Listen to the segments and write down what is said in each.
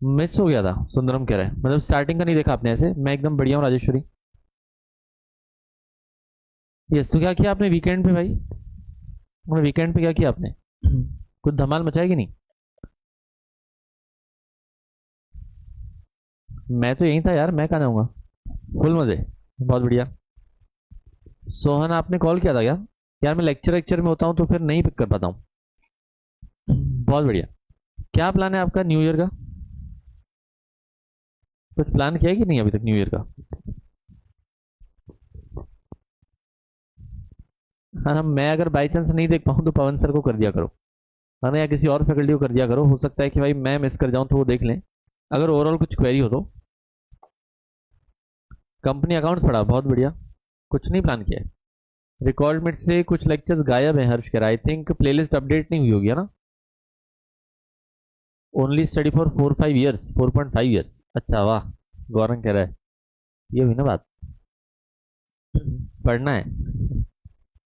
Miss हो गया था, सुंदरम कह रहा है, मतलब स्टार्टिंग का नहीं देखा आपने? ऐसे मैं एकदम बढ़िया हूँ राजेश्वरी। यस, तो क्या किया आपने वीकेंड पे भाई? वीकेंड पे क्या किया आपने? कुछ धमाल मचाएगी नहीं? मैं तो यहीं था यार, मैं कहाँ जाऊंगा। फुल मजे। बहुत बढ़िया। सोहन आपने कॉल किया था क्या? यार मैं लेक्चर में होता हूँ तो फिर नहीं पिक कर पाता हूँ। बहुत बढ़िया। क्या प्लान है आपका न्यू ईयर का? कुछ प्लान किया है कि नहीं अभी तक न्यू ईयर का? हाँ ना, मैं अगर बाई चांस नहीं देख पाऊँ तो पवन सर को कर दिया करो, है ना, या किसी और फैकल्टी को कर दिया करो, हो सकता है कि भाई मैं मिस कर जाऊँ तो वो देख लें, अगर ओवरऑल कुछ क्वेरी हो तो। कंपनी अकाउंट पढ़ा, बहुत बढ़िया। कुछ नहीं प्लान किया है? रिकॉर्ड मिट से कुछ लेक्चर्स गायब है, हर्ष कह रहा है। आई थिंक प्लेलिस्ट अपडेट नहीं हुई होगी, है ना? Only study for 4-5 years, 4.5 years, अच्छा वाह। गौरंग कह रहा है, ये हुई ना बात। पढ़ना है।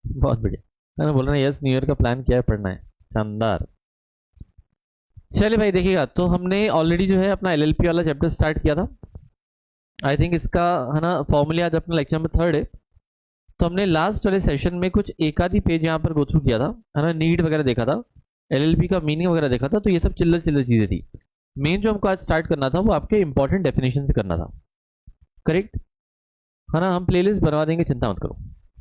बहुत बढ़िया। मैंने बोला ना, यस न्यू ईयर का प्लान किया है, पढ़ना है। शानदार। चलिए भाई, देखिएगा तो हमने ऑलरेडी जो है अपना एलएलपी वाला चैप्टर स्टार्ट किया था। आई थिंक इसका, है ना, फॉर्मली आज अपना लेक्चर नंबर 3 है। तो हमने लास्ट वाले सेशन में कुछ एक आधी पेज यहाँ पर गो थ्रू किया था, है ना, नीड वगैरह देखा था, एलएलपी का मीनिंग वगैरह देखा था, तो ये सब चिल्लर चिल्लर चीजें थी। मेन जो हमको आज स्टार्ट करना था वो आपके इंपॉर्टेंट डेफिनेशन से करना था। करेक्ट, है ना? हम प्लेलिस्ट बनवा देंगे, चिंता मत करो।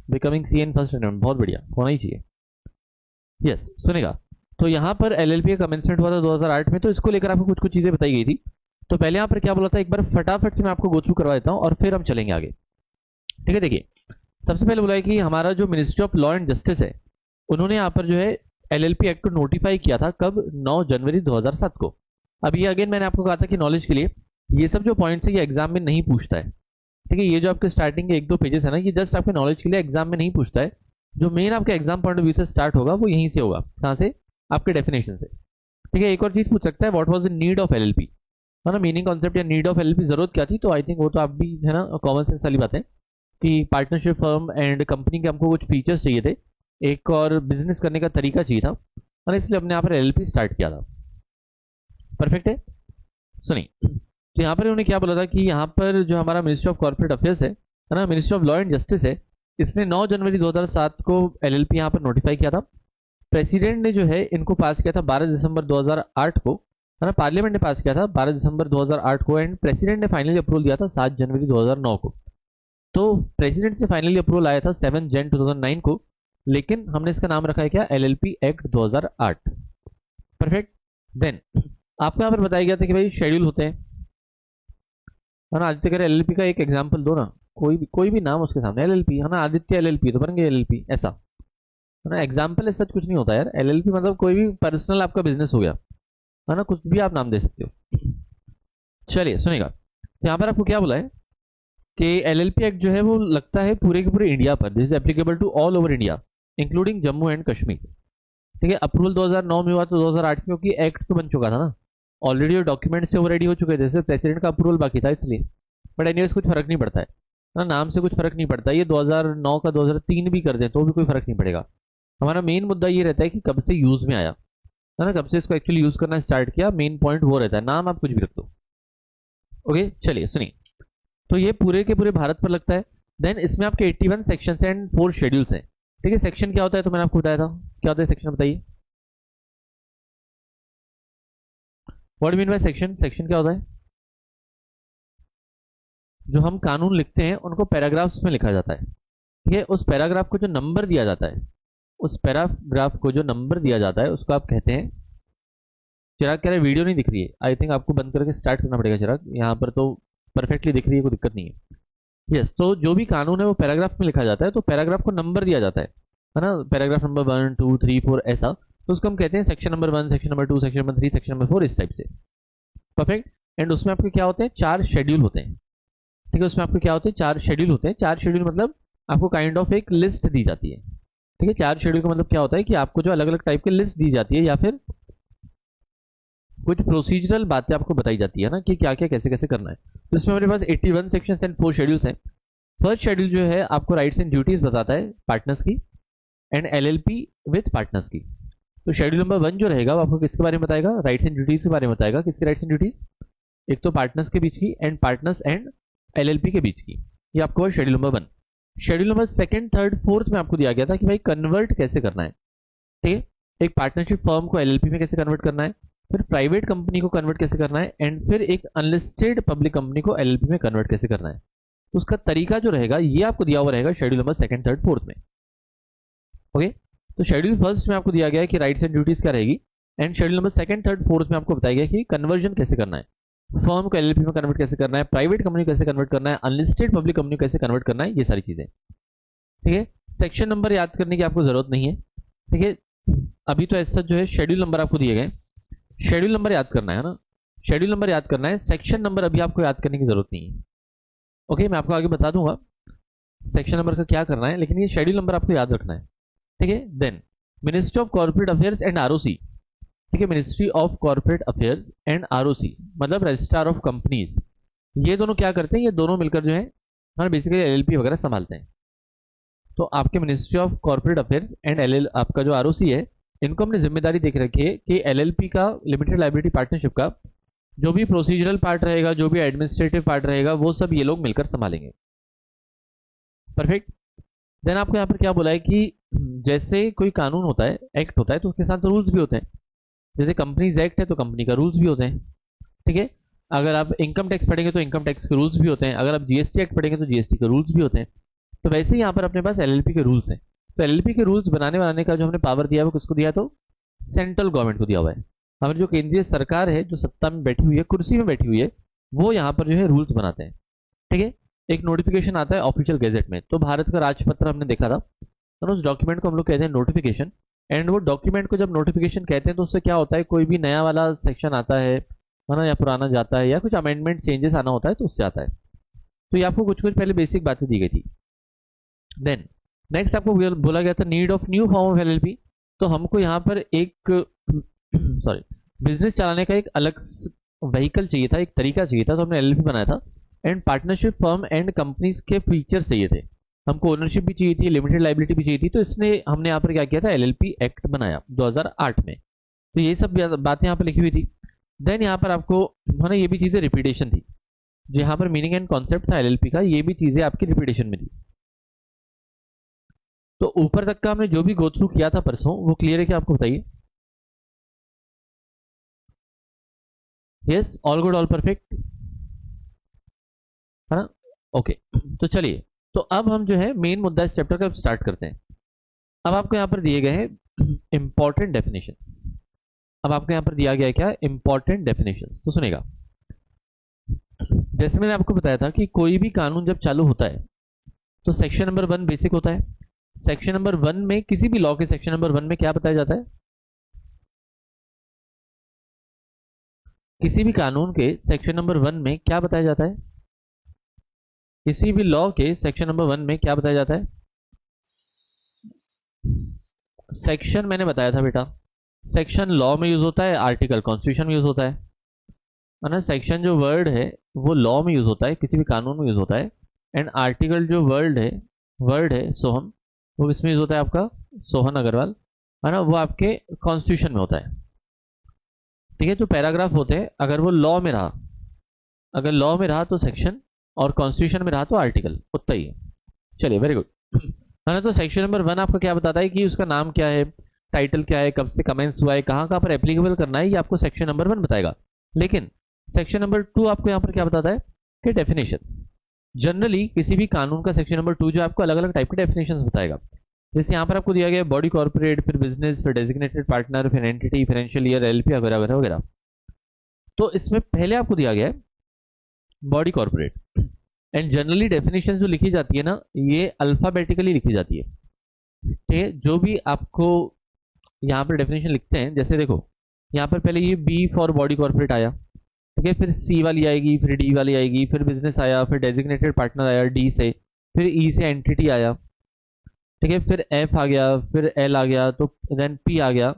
Becoming C N first attempt, बहुत बढ़िया, होना ही चाहिए। यस, सुनेगा। तो यहाँ पर एलएलपी का कमेंसमेंट हुआ था 2008 में, तो इसको लेकर आपको कुछ कुछ चीजें बताई गई थी। तो पहले यहाँ पर क्या बोला था, एक बार फटाफट से मैं आपको गो थ्रू करवा देता हूँ और फिर हम चलेंगे आगे। ठीक है, देखिए। सबसे पहले बोला है कि हमारा जो ministry of law and justice है, उन्होंने यहाँ पर जो है एलएलपी एक्ट को नोटिफाई किया था, कब? 9 जनवरी 2007 को। अब ये अगेन मैंने आपको कहा था कि नॉलेज के लिए, ये सब जो पॉइंट्स है ये एग्जाम में नहीं पूछता है। ठीक है, ये जो आपके स्टार्टिंग के एक दो पेजेस है ना, ये जस्ट आपके नॉलेज के लिए, एग्जाम में नहीं पूछता है। जो मेन आपके एग्जाम पॉइंट ऑफ व्यू से स्टार्ट होगा वो यहीं से होगा, कहाँ से? आपके डेफिनेशन से। ठीक है, एक और चीज पूछ सकता है, what was the need of LLP, है ना, मीनिंग कॉन्सेप्ट या नीड ऑफ एलएलपी, जरूरत क्या थी? तो आई थिंक वो तो आप भी, है ना, कॉमन सेंस वाली बात है कि पार्टनरशिप फर्म एंड कंपनी के हमको कुछ फीचर्स चाहिए थे, एक और बिजनेस करने का तरीका चाहिए था, और इसलिए हमने यहाँ पर एलएलपी स्टार्ट किया था। परफेक्ट है। सुनिए, तो यहाँ पर उन्होंने क्या बोला था कि यहाँ पर जो हमारा मिनिस्ट्री ऑफ कॉर्पोरेट अफेयर्स है ना, ministry of law and justice है, इसने 9 जनवरी 2007 को एलएलपी यहाँ पर नोटिफाई किया था। प्रेसिडेंट ने जो है इनको पास किया था 12 दिसंबर 2008 को, है ना, पार्लियामेंट ने पास किया था 12 दिसंबर 2008 को, एंड प्रेसिडेंट ने फाइनली अप्रूवल दिया था 7 जनवरी 2009 को। तो प्रेसिडेंट से फाइनली अप्रूवल आया था 7 जन 2009 को, लेकिन हमने इसका नाम रखा है क्या? LLP act 2008। परफेक्ट। देन आपको यहाँ पर बताया गया था कि भाई शेड्यूल होते हैं, है ना, आदित्य कह रहे एलएलपी का एक एग्जांपल दो ना, कोई भी नाम उसके सामने एलएलपी, है ना, आदित्य एलएलपी तो बन गया एलएलपी, ऐसा, है ना। एग्जाम्पल ऐसा कुछ नहीं होता यार, एलएलपी मतलब कोई भी पर्सनल आपका बिजनेस हो गया, है ना, कुछ भी आप नाम दे सकते हो। चलिए सुनेगा, यहाँ पर आपको क्या बोला है कि एलएलपी एक्ट जो है वो लगता है पूरे के पूरे इंडिया पर, this is applicable to all over India including Jammu and Kashmir. ठीक है, अप्रूवल 2009 में हुआ तो 2008 में, क्योंकि एक्ट तो बन चुका था ना, ऑलरेडी डॉक्यूमेंट से वो रेडी हो चुके थे, सिर्फ प्रेसिडेंट का अप्रूवल बाकी था, इसलिए। बट एनीवेज कुछ फर्क नहीं पड़ता है ना, नाम से कुछ फर्क नहीं पड़ता, ये 2009 का 2003 भी कर दें तो भी कोई फर्क नहीं पड़ेगा। हमारा मेन मुद्दा ये रहता है कि कब से यूज में आया, है ना, कब से इसको एक्चुअली यूज करना स्टार्ट किया, मेन पॉइंट वो रहता है, नाम आप कुछ भी रख दो। ओके, चलिए सुनिए। तो ये पूरे के पूरे भारत पर लगता है। देन इसमें आपके 81 सेक्शन एंड 4 शेड्यूल्स हैं। ठीक है, सेक्शन क्या होता है तो मैंने आपको बताया था, क्या होता है सेक्शन, बताइए। What mean by section? Section क्या होता है? जो हम कानून लिखते हैं उनको पैराग्राफ्स में लिखा जाता है। ठीक है, उस पैराग्राफ को जो नंबर दिया जाता है, उस पैराग्राफ को जो नंबर दिया जाता है उसको आप कहते हैं। चिराग कह रहे वीडियो नहीं दिख रही है, आई थिंक आपको बंद करके स्टार्ट करना पड़ेगा चिराग, यहाँ पर तो परफेक्टली दिख रही है, कोई दिक्कत नहीं है। यस, तो जो भी कानून है वो पैराग्राफ में लिखा जाता है, तो पैराग्राफ को नंबर दिया जाता है ना, पैराग्राफ नंबर 1 2 3 4 ऐसा, तो उसको हम कहते हैं section number 1, section number 2, section number 3, section number 4, इस टाइप से। परफेक्ट। एंड उसमें आपके क्या होते हैं? 4 शेड्यूल होते हैं। ठीक है, उसमें आपके क्या होते हैं? 4 शेड्यूल होते हैं। 4 शेड्यूल मतलब आपको काइंड ऑफ एक लिस्ट दी जाती है। ठीक है, 4 शेड्यूल का मतलब क्या होता है कि आपको जो अलग अलग टाइप की लिस्ट दी जाती है, या फिर कुछ प्रोसीजरल बातें आपको बताई जाती है ना, कि क्या क्या कैसे कैसे करना है। तो इसमें हमारे पास 81 सेक्शन एंड 4 शेड्यूल्स हैं। फर्स्ट शेड्यूल जो है आपको राइट्स एंड ड्यूटीज बताता है पार्टनर्स की, एंड एलएलपी विद पार्टनर्स की। तो शेड्यूल नंबर 1 जो रहेगा वो आपको किसके बारे में बताएगा? राइट्स एंड ड्यूटीज के बारे में बताएगा। किसके राइट्स एंड ड्यूटीज? एक तो पार्टनर्स के बीच की एंड पार्टनर्स एंड एलएलपी के बीच की, ये आपको शेड्यूल नंबर 1। शेड्यूल नंबर 2, 3, 4 में आपको दिया गया था कि भाई कन्वर्ट कैसे करना है, ठीक है। एक पार्टनरशिप फर्म को एलएलपी में कैसे कन्वर्ट करना है, फिर प्राइवेट कंपनी को कन्वर्ट कैसे करना है, एंड फिर एक अनलिस्टेड पब्लिक कंपनी को एलएलपी में कन्वर्ट कैसे करना है। तो उसका तरीका जो रहेगा ये आपको दिया हुआ रहेगा शेड्यूल नंबर 2, 3, 4 में। ओके, तो शेड्यूल 1 में आपको दिया गया है कि राइट्स एंड ड्यूटीज क्या रहेगी, एंड शेड्यूल नंबर 2, 3, 4 में आपको बताया गया कि कन्वर्जन कैसे करना है, फर्म को एलएलपी में कन्वर्ट कैसे करना है, प्राइवेट कंपनी कैसे कन्वर्ट करना है, अनलिस्टेड पब्लिक कंपनी कैसे कन्वर्ट करना है, ये सारी चीजें, ठीक है। सेक्शन नंबर याद करने की आपको जरूरत नहीं है, ठीक है। अभी तो ऐसा जो है शेड्यूल नंबर आपको दिए गए, शेड्यूल नंबर याद करना है ना, शेड्यूल नंबर याद करना है, सेक्शन नंबर अभी आपको याद करने की जरूरत नहीं है। ओके, मैं आपको आगे बता दूंगा सेक्शन नंबर का क्या करना है, लेकिन ये शेड्यूल नंबर आपको याद रखना है, ठीक है। Then ministry of corporate affairs and ROC, ठीक है, ministry of corporate affairs and ROC मतलब रजिस्ट्रार ऑफ कंपनीज, ये दोनों क्या करते हैं, ये दोनों मिलकर जो है हमारे बेसिकली एलएलपी वगैरह संभालते हैं। तो आपके ministry of corporate affairs and L आपका जो आरओसी है, इनको हमने जिम्मेदारी देख रखी है कि एलएलपी का, लिमिटेड लायबिलिटी पार्टनरशिप का जो भी प्रोसीजरल पार्ट रहेगा, जो भी एडमिनिस्ट्रेटिव पार्ट रहेगा, वो सब ये लोग मिलकर संभालेंगे। परफेक्ट। देन आपको यहाँ पर क्या बोला है कि जैसे कोई कानून होता है, एक्ट होता है, तो उसके साथ रूल्स भी होते हैं। जैसे कंपनीज एक्ट है तो कंपनी का रूल्स भी होते हैं, ठीक है। अगर आप इनकम टैक्स पढ़ेंगे तो इनकम टैक्स के रूल्स भी होते हैं, अगर आप जीएसटी एक्ट पढ़ेंगे तो जीएसटी के रूल्स भी होते हैं। तो वैसे ही यहाँ पर अपने पास एलएलपी के रूल्स हैं। तो एलएलपी के रूल्स बनाने का जो हमने पावर दिया है वो किसको दिया, तो सेंट्रल गवर्नमेंट को दिया हुआ है। हमारी जो केंद्रीय सरकार है, जो सत्ता में बैठी हुई है, कुर्सी में बैठी हुई है, वो यहाँ पर जो है रूल्स बनाते हैं, ठीक है। एक नोटिफिकेशन आता है ऑफिशियल गैजेट में, तो भारत का राजपत्र हमने देखा था, तो उस डॉक्यूमेंट को हम लोग कहते हैं नोटिफिकेशन। एंड वो डॉक्यूमेंट को जब नोटिफिकेशन कहते हैं तो उससे क्या होता है, कोई भी नया वाला सेक्शन आता है ना, या पुराना जाता है, या कुछ अमेंडमेंट चेंजेस आना होता है तो उससे आता है। तो ये आपको कुछ कुछ पहले बेसिक बातें दी गई थी। देन नेक्स्ट आपको बोला गया था need of new form of LLP. तो हमको यहाँ पर एक सॉरी बिजनेस चलाने का एक अलग व्हीकल चाहिए था, एक तरीका चाहिए था, तो हमने एलएलपी बनाया था। And partnership firm and companies के फीचर्स चाहिए थे, हमको ओनरशिप भी चाहिए थी, लिमिटेड लायबिलिटी भी चाहिए थी, तो इसने हमने यहाँ पर क्या किया था, एलएलपी एक्ट बनाया 2008 में। तो ये सब बातें यहाँ पर लिखी हुई थी। देन यहाँ पर आपको है ना, ये भी चीज़ें रिपीटेशन थी, जो यहाँ पर मीनिंग एंड कॉन्सेप्ट था एलएलपी का, ये भी चीज़ें आपकी रिपीटेशन में थी। तो ऊपर तक का हमने जो भी गो थ्रू किया था परसों, वो क्लियर है क्या आपको, बताइए। Yes, all good, all perfect, है ना। ओके, तो चलिए, तो अब हम जो है मेन मुद्दा इस चैप्टर का स्टार्ट करते हैं। अब आपको यहाँ पर दिए गए हैं इंपॉर्टेंट डेफिनेशंस। अब आपको यहाँ पर दिया गया है क्या, इंपॉर्टेंट डेफिनेशंस। तो सुनेगा, जैसे मैंने आपको बताया था कि कोई भी कानून जब चालू होता है तो सेक्शन नंबर 1 बेसिक होता है। सेक्शन नंबर 1 में, किसी भी लॉ के सेक्शन नंबर 1 में क्या बताया जाता है, किसी भी कानून के सेक्शन नंबर 1 में क्या बताया जाता है, किसी भी लॉ के सेक्शन नंबर 1 में क्या बताया जाता है। सेक्शन मैंने बताया था बेटा, सेक्शन लॉ में यूज होता है, आर्टिकल कॉन्स्टिट्यूशन में यूज होता है ना। सेक्शन जो वर्ड है वो लॉ में यूज होता है, किसी भी कानून में यूज होता है। एंड आर्टिकल जो वर्ड है सोहम, वो किसमें यूज होता है, आपका सोहन अग्रवाल, है ना, वो आपके कॉन्स्टिट्यूशन में होता है, ठीक है। जो पैराग्राफ होते हैं, अगर वो लॉ में रहा, अगर लॉ में रहा तो सेक्शन, और कॉन्स्टिट्यूशन में रहा तो आर्टिकल, उतना ही है। चलिए, वेरी गुड, है ना। तो सेक्शन नंबर 1 आपको क्या बताता है कि उसका नाम क्या है, टाइटल क्या है, कब से कमेंस हुआ है, कहाँ कहाँ पर एप्लीकेबल करना है, ये आपको सेक्शन नंबर 1 बताएगा। लेकिन सेक्शन नंबर 2 आपको यहाँ पर क्या बताता है कि डेफिनेशंस। जनरली किसी भी कानून का सेक्शन नंबर 2 जो आपको अलग अलग टाइप के डेफिनेशंस बताएगा। जैसे यहाँ पर आपको दिया गया है बॉडी कॉर्पोरेट, फिर बिजनेस, फिर डेजिग्नेटेड पार्टनर, फिर एंटिटी, फाइनेंशियल ईयर, एलपी वगैरह वगैरह वगैरह। तो इसमें पहले आपको दिया गया है body corporate. And generally definition जो लिखी जाती है ना, ये अल्फाबेटिकली लिखी जाती है, ठीक है। जो भी आपको यहाँ पर डेफिनेशन लिखते हैं, जैसे देखो यहाँ पर पहले ये बी फॉर बॉडी कॉर्पोरेट आया, ठीक है, फिर सी वाली आएगी, फिर डी वाली आएगी, फिर बिजनेस आया, फिर डेजिग्नेटेड पार्टनर आया डी से, फिर ई से एंटिटी आया, ठीक है, फिर एफ आ गया, फिर एल आ गया, तो देन पी आ गया।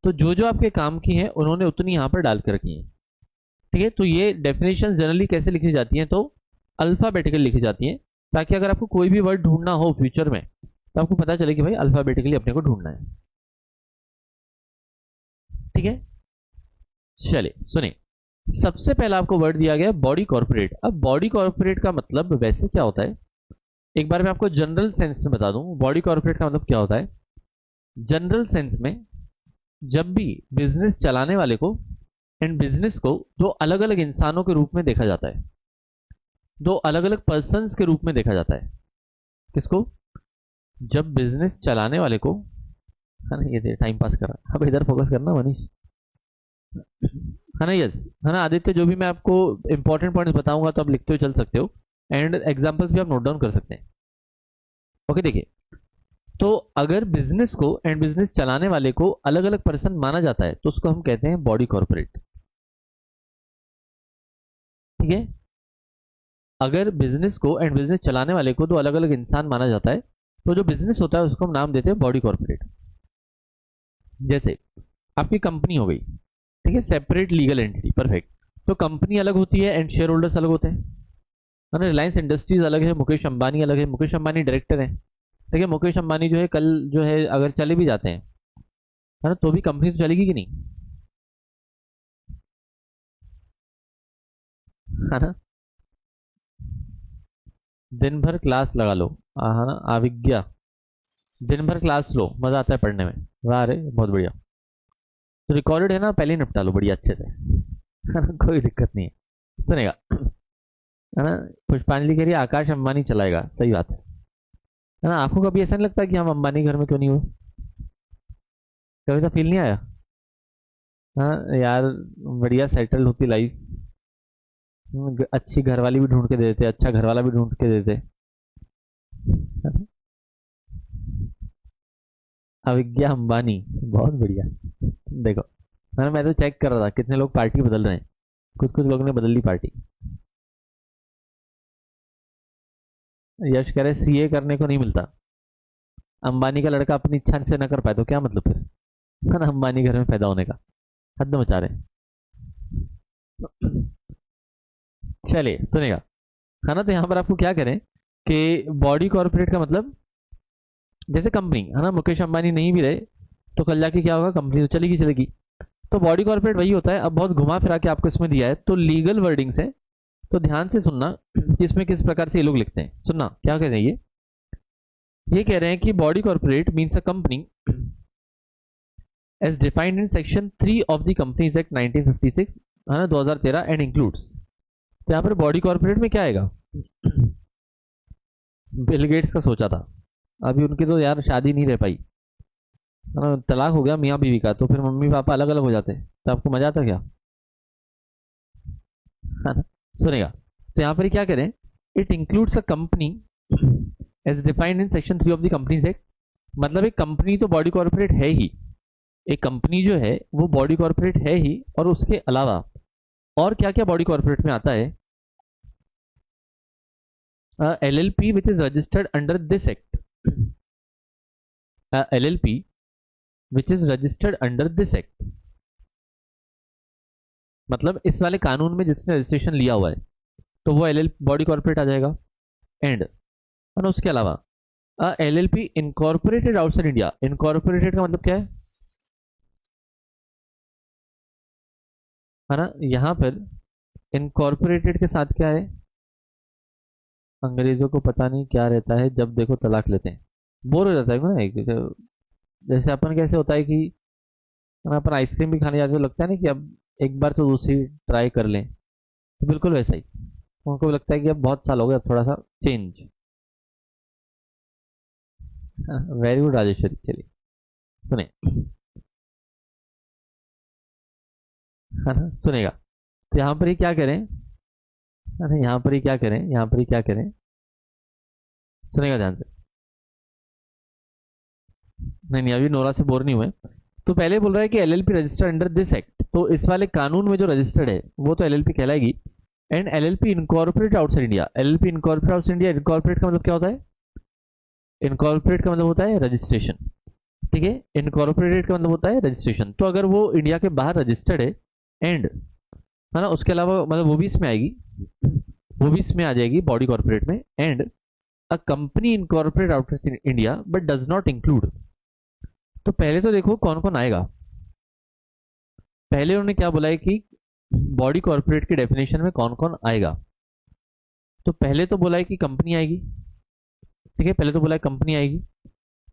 तो जो जो आपके काम की हैं उन्होंने उतनी यहाँ पर डाल के रखी है, ठीक है। तो ये डेफिनेशन जनरली कैसे लिखी जाती हैं, तो अल्फाबेटिकली लिखी जाती हैं, ताकि अगर आपको कोई भी वर्ड ढूंढना हो फ्यूचर में तो आपको पता चले कि भाई अल्फाबेटिकली अपने को ढूंढना है, ठीक है। चलिए सुनिए, सबसे पहला आपको वर्ड दिया गया बॉडी कॉर्पोरेट। अब बॉडी कॉर्पोरेट का मतलब वैसे क्या होता है, एक बार मैं आपको जनरल सेंस में बता दूं बॉडी कॉर्पोरेट का मतलब क्या होता है। जनरल सेंस में जब भी बिजनेस चलाने वाले को एंड बिजनेस को दो अलग अलग इंसानों के रूप में देखा जाता है, दो अलग अलग पर्सन्स के रूप में देखा जाता है। किसको? जब बिजनेस चलाने वाले को, है ना, ये टाइम पास कर रहा, अब इधर फोकस करना मनीष, है ना, यस, है ना आदित्य, जो भी मैं आपको इंपॉर्टेंट पॉइंट्स बताऊंगा तो आप लिखते हुए चल सकते हो एंड एग्जांपल्स भी आप नोट डाउन कर सकते हैं। ओके, देखिए, तो अगर बिजनेस को एंड बिजनेस चलाने वाले को अलग अलग पर्सन माना जाता है तो उसको हम कहते हैं बॉडी कॉर्पोरेट। ठीक है, अगर बिजनेस को एंड बिजनेस चलाने वाले को दो अलग अलग इंसान माना जाता है तो जो बिजनेस होता है उसको हम नाम देते हैं बॉडी कॉर्पोरेट। जैसे आपकी कंपनी हो गई, ठीक है, सेपरेट लीगल एंटिटी, परफेक्ट। तो कंपनी अलग होती है एंड शेयर होल्डर्स अलग होते हैं, है ना। रिलायंस इंडस्ट्रीज अलग है, मुकेश अंबानी अलग है, मुकेश अंबानी डायरेक्टर है। ठीक है, मुकेश अंबानी जो है कल जो है अगर चले भी जाते हैं, है ना, तो भी कंपनी तो चलेगी कि नहीं, है ना। दिन भर क्लास लगा लो, है ना, आविज्ञा, दिन भर क्लास लो, मजा आता है पढ़ने में, वाह रे बहुत बढ़िया। तो रिकॉर्डेड है ना, पहले ही निपटा लो बढ़िया अच्छे से, है ना, कोई दिक्कत नहीं है, सुनेगा, है ना। पुष्पांजलि कह रही है आकाश अंबानी चलाएगा, सही बात है ना। आपको कभी ऐसा नहीं लगता कि हम अंबानी घर में क्यों नहीं हुए? कभी तो फील नहीं आया? हाँ यार, बढ़िया सेटल्ड होती लाइफ, अच्छी घरवाली भी ढूंढ के दे देते, अच्छा घरवाला भी ढूंढ के दे देते। अविज्ञा अंबानी, बहुत बढ़िया। देखो, मैं तो चेक कर रहा था कितने लोग पार्टी बदल रहे हैं, कुछ कुछ लोगों ने बदल ली पार्टी। यश कह रहे सीए करने को नहीं मिलता, अंबानी का लड़का अपनी इच्छा से ना कर पाए तो क्या मतलब फिर, है ना, अंबानी घर में पैदा होने का, हद मचा रहे हैं। चलिए सुनेगा, है ना। तो यहाँ पर आपको क्या करें कि बॉडी कॉर्पोरेट का मतलब, जैसे कंपनी, है ना, मुकेश अंबानी नहीं भी रहे तो कल जाके क्या होगा, कंपनी तो चलेगी चलेगी। तो बॉडी कॉर्पोरेट वही होता है। अब बहुत घुमा फिरा के आपको इसमें दिया है तो लीगल वर्डिंग्स है, तो ध्यान से सुनना कि इसमें किस प्रकार से ये लोग लिखते हैं। सुनना क्या कह रहे हैं, ये कह रहे हैं कि body corporate means a company as defined in section 3 of the companies act 1956, है ना, 2013 एंड इंक्लूड्स। तो यहाँ पर बॉडी कॉर्पोरेट में क्या आएगा, बिल गेट्स का सोचा था, अभी उनकी तो यार शादी नहीं रह पाई, है ना, तलाक हो गया मियाँ बीवी का, तो फिर मम्मी पापा अलग अलग हो जाते, तो आपको मजा आता क्या, है ना। सुनेगा, तो यहाँ पर क्या करें, it includes a company as defined in section 3 of the companies act. मतलब एक कंपनी तो बॉडी कॉर्पोरेट है ही, एक कंपनी जो है वो बॉडी कॉर्पोरेट है ही, और उसके अलावा और क्या क्या बॉडी कॉर्पोरेट में आता है, LLP which is registered under this act, LLP which is registered under this act, मतलब इस वाले कानून में जिसने रजिस्ट्रेशन लिया हुआ है तो वो LL बॉडी कॉर्पोरेट आ जाएगा। एंड और उसके अलावा LLP incorporated outside India, incorporated का मतलब क्या है ना, यहाँ पर इनकॉर्पोरेटेड के साथ क्या है, अंग्रेजों को पता नहीं क्या रहता है, जब देखो तलाक लेते हैं, बोर हो जाता है ना जैसे अपन कैसे होता है कि अपन आइसक्रीम भी खाने जाते तो लगता है ना कि अब एक बार तो दूसरी ट्राई कर लें, तो बिल्कुल वैसा ही उनको भी लगता है कि अब बहुत साल हो गए, अब थोड़ा सा चेंज। वेरी गुड राजेश्वरी, चलिए सुने, है ना, सुनेगा। तो यहाँ पर ही क्या करें, अरे यहाँ पर ही क्या करें, यहाँ पर ही क्या करें, सुनेगा ध्यान से। नहीं नहीं, अभी नोरा से बोर नहीं हुए। तो पहले बोल रहा है कि LLP registered under this act, तो इस वाले कानून में जो रजिस्टर्ड है वो तो एलएलपी कहलाएगी। And LLP incorporate outside India, LLP incorporate outside India, incorporate का मतलब क्या होता है, इनकॉर्पोरेट का मतलब होता है रजिस्ट्रेशन, ठीक है, इनकॉर्पोरेटेड का मतलब होता है रजिस्ट्रेशन। तो अगर वो इंडिया के बाहर रजिस्टर्ड है एंड, है ना, उसके अलावा मतलब वो भी इसमें आएगी, वो भी इसमें आ जाएगी बॉडी कॉर्पोरेट में। And a company incorporate outside India but does not include, तो पहले तो देखो कौन कौन आएगा। पहले उन्होंने क्या बोला है कि बॉडी कॉर्पोरेट की डेफिनेशन में कौन कौन आएगा। तो पहले तो बोला है कि कंपनी आएगी, ठीक है, पहले तो बोला है कंपनी आएगी।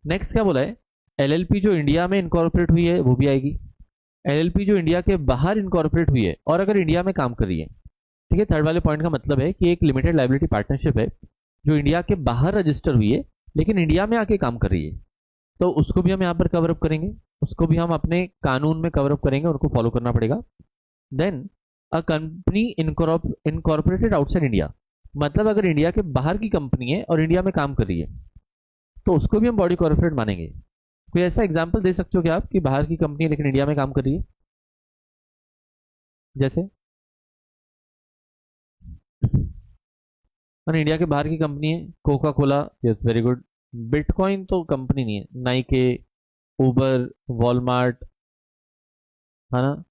नेक्स्ट क्या बोला है, एलएलपी जो इंडिया में इनकॉर्पोरेट हुई है वो भी आएगी, एलएलपी जो इंडिया के बाहर इनकॉर्पोरेट हुई है और अगर इंडिया में काम कर रही है, ठीक है। थर्ड वाले पॉइंट का मतलब है कि एक लिमिटेड लायबिलिटी पार्टनरशिप है जो इंडिया के बाहर रजिस्टर हुई है लेकिन इंडिया में आके काम कर रही है, तो उसको भी हम यहाँ पर कवर अप करेंगे, उसको भी हम अपने कानून में कवर अप करेंगे, उनको फॉलो करना पड़ेगा। Then a company incorporated outside India, मतलब अगर इंडिया के बाहर की कंपनी है और इंडिया में काम कर रही है तो उसको भी हम बॉडी कॉर्पोरेट मानेंगे। कोई ऐसा एग्जाम्पल दे सकते हो क्या आप कि बाहर की कंपनी है लेकिन इंडिया में काम कर रही है, जैसे इंडिया के बाहर की कंपनी है Coca Cola, yes very good. Bitcoin तो कंपनी नहीं है, नाइके, उबर, वॉलमार्ट, है ना,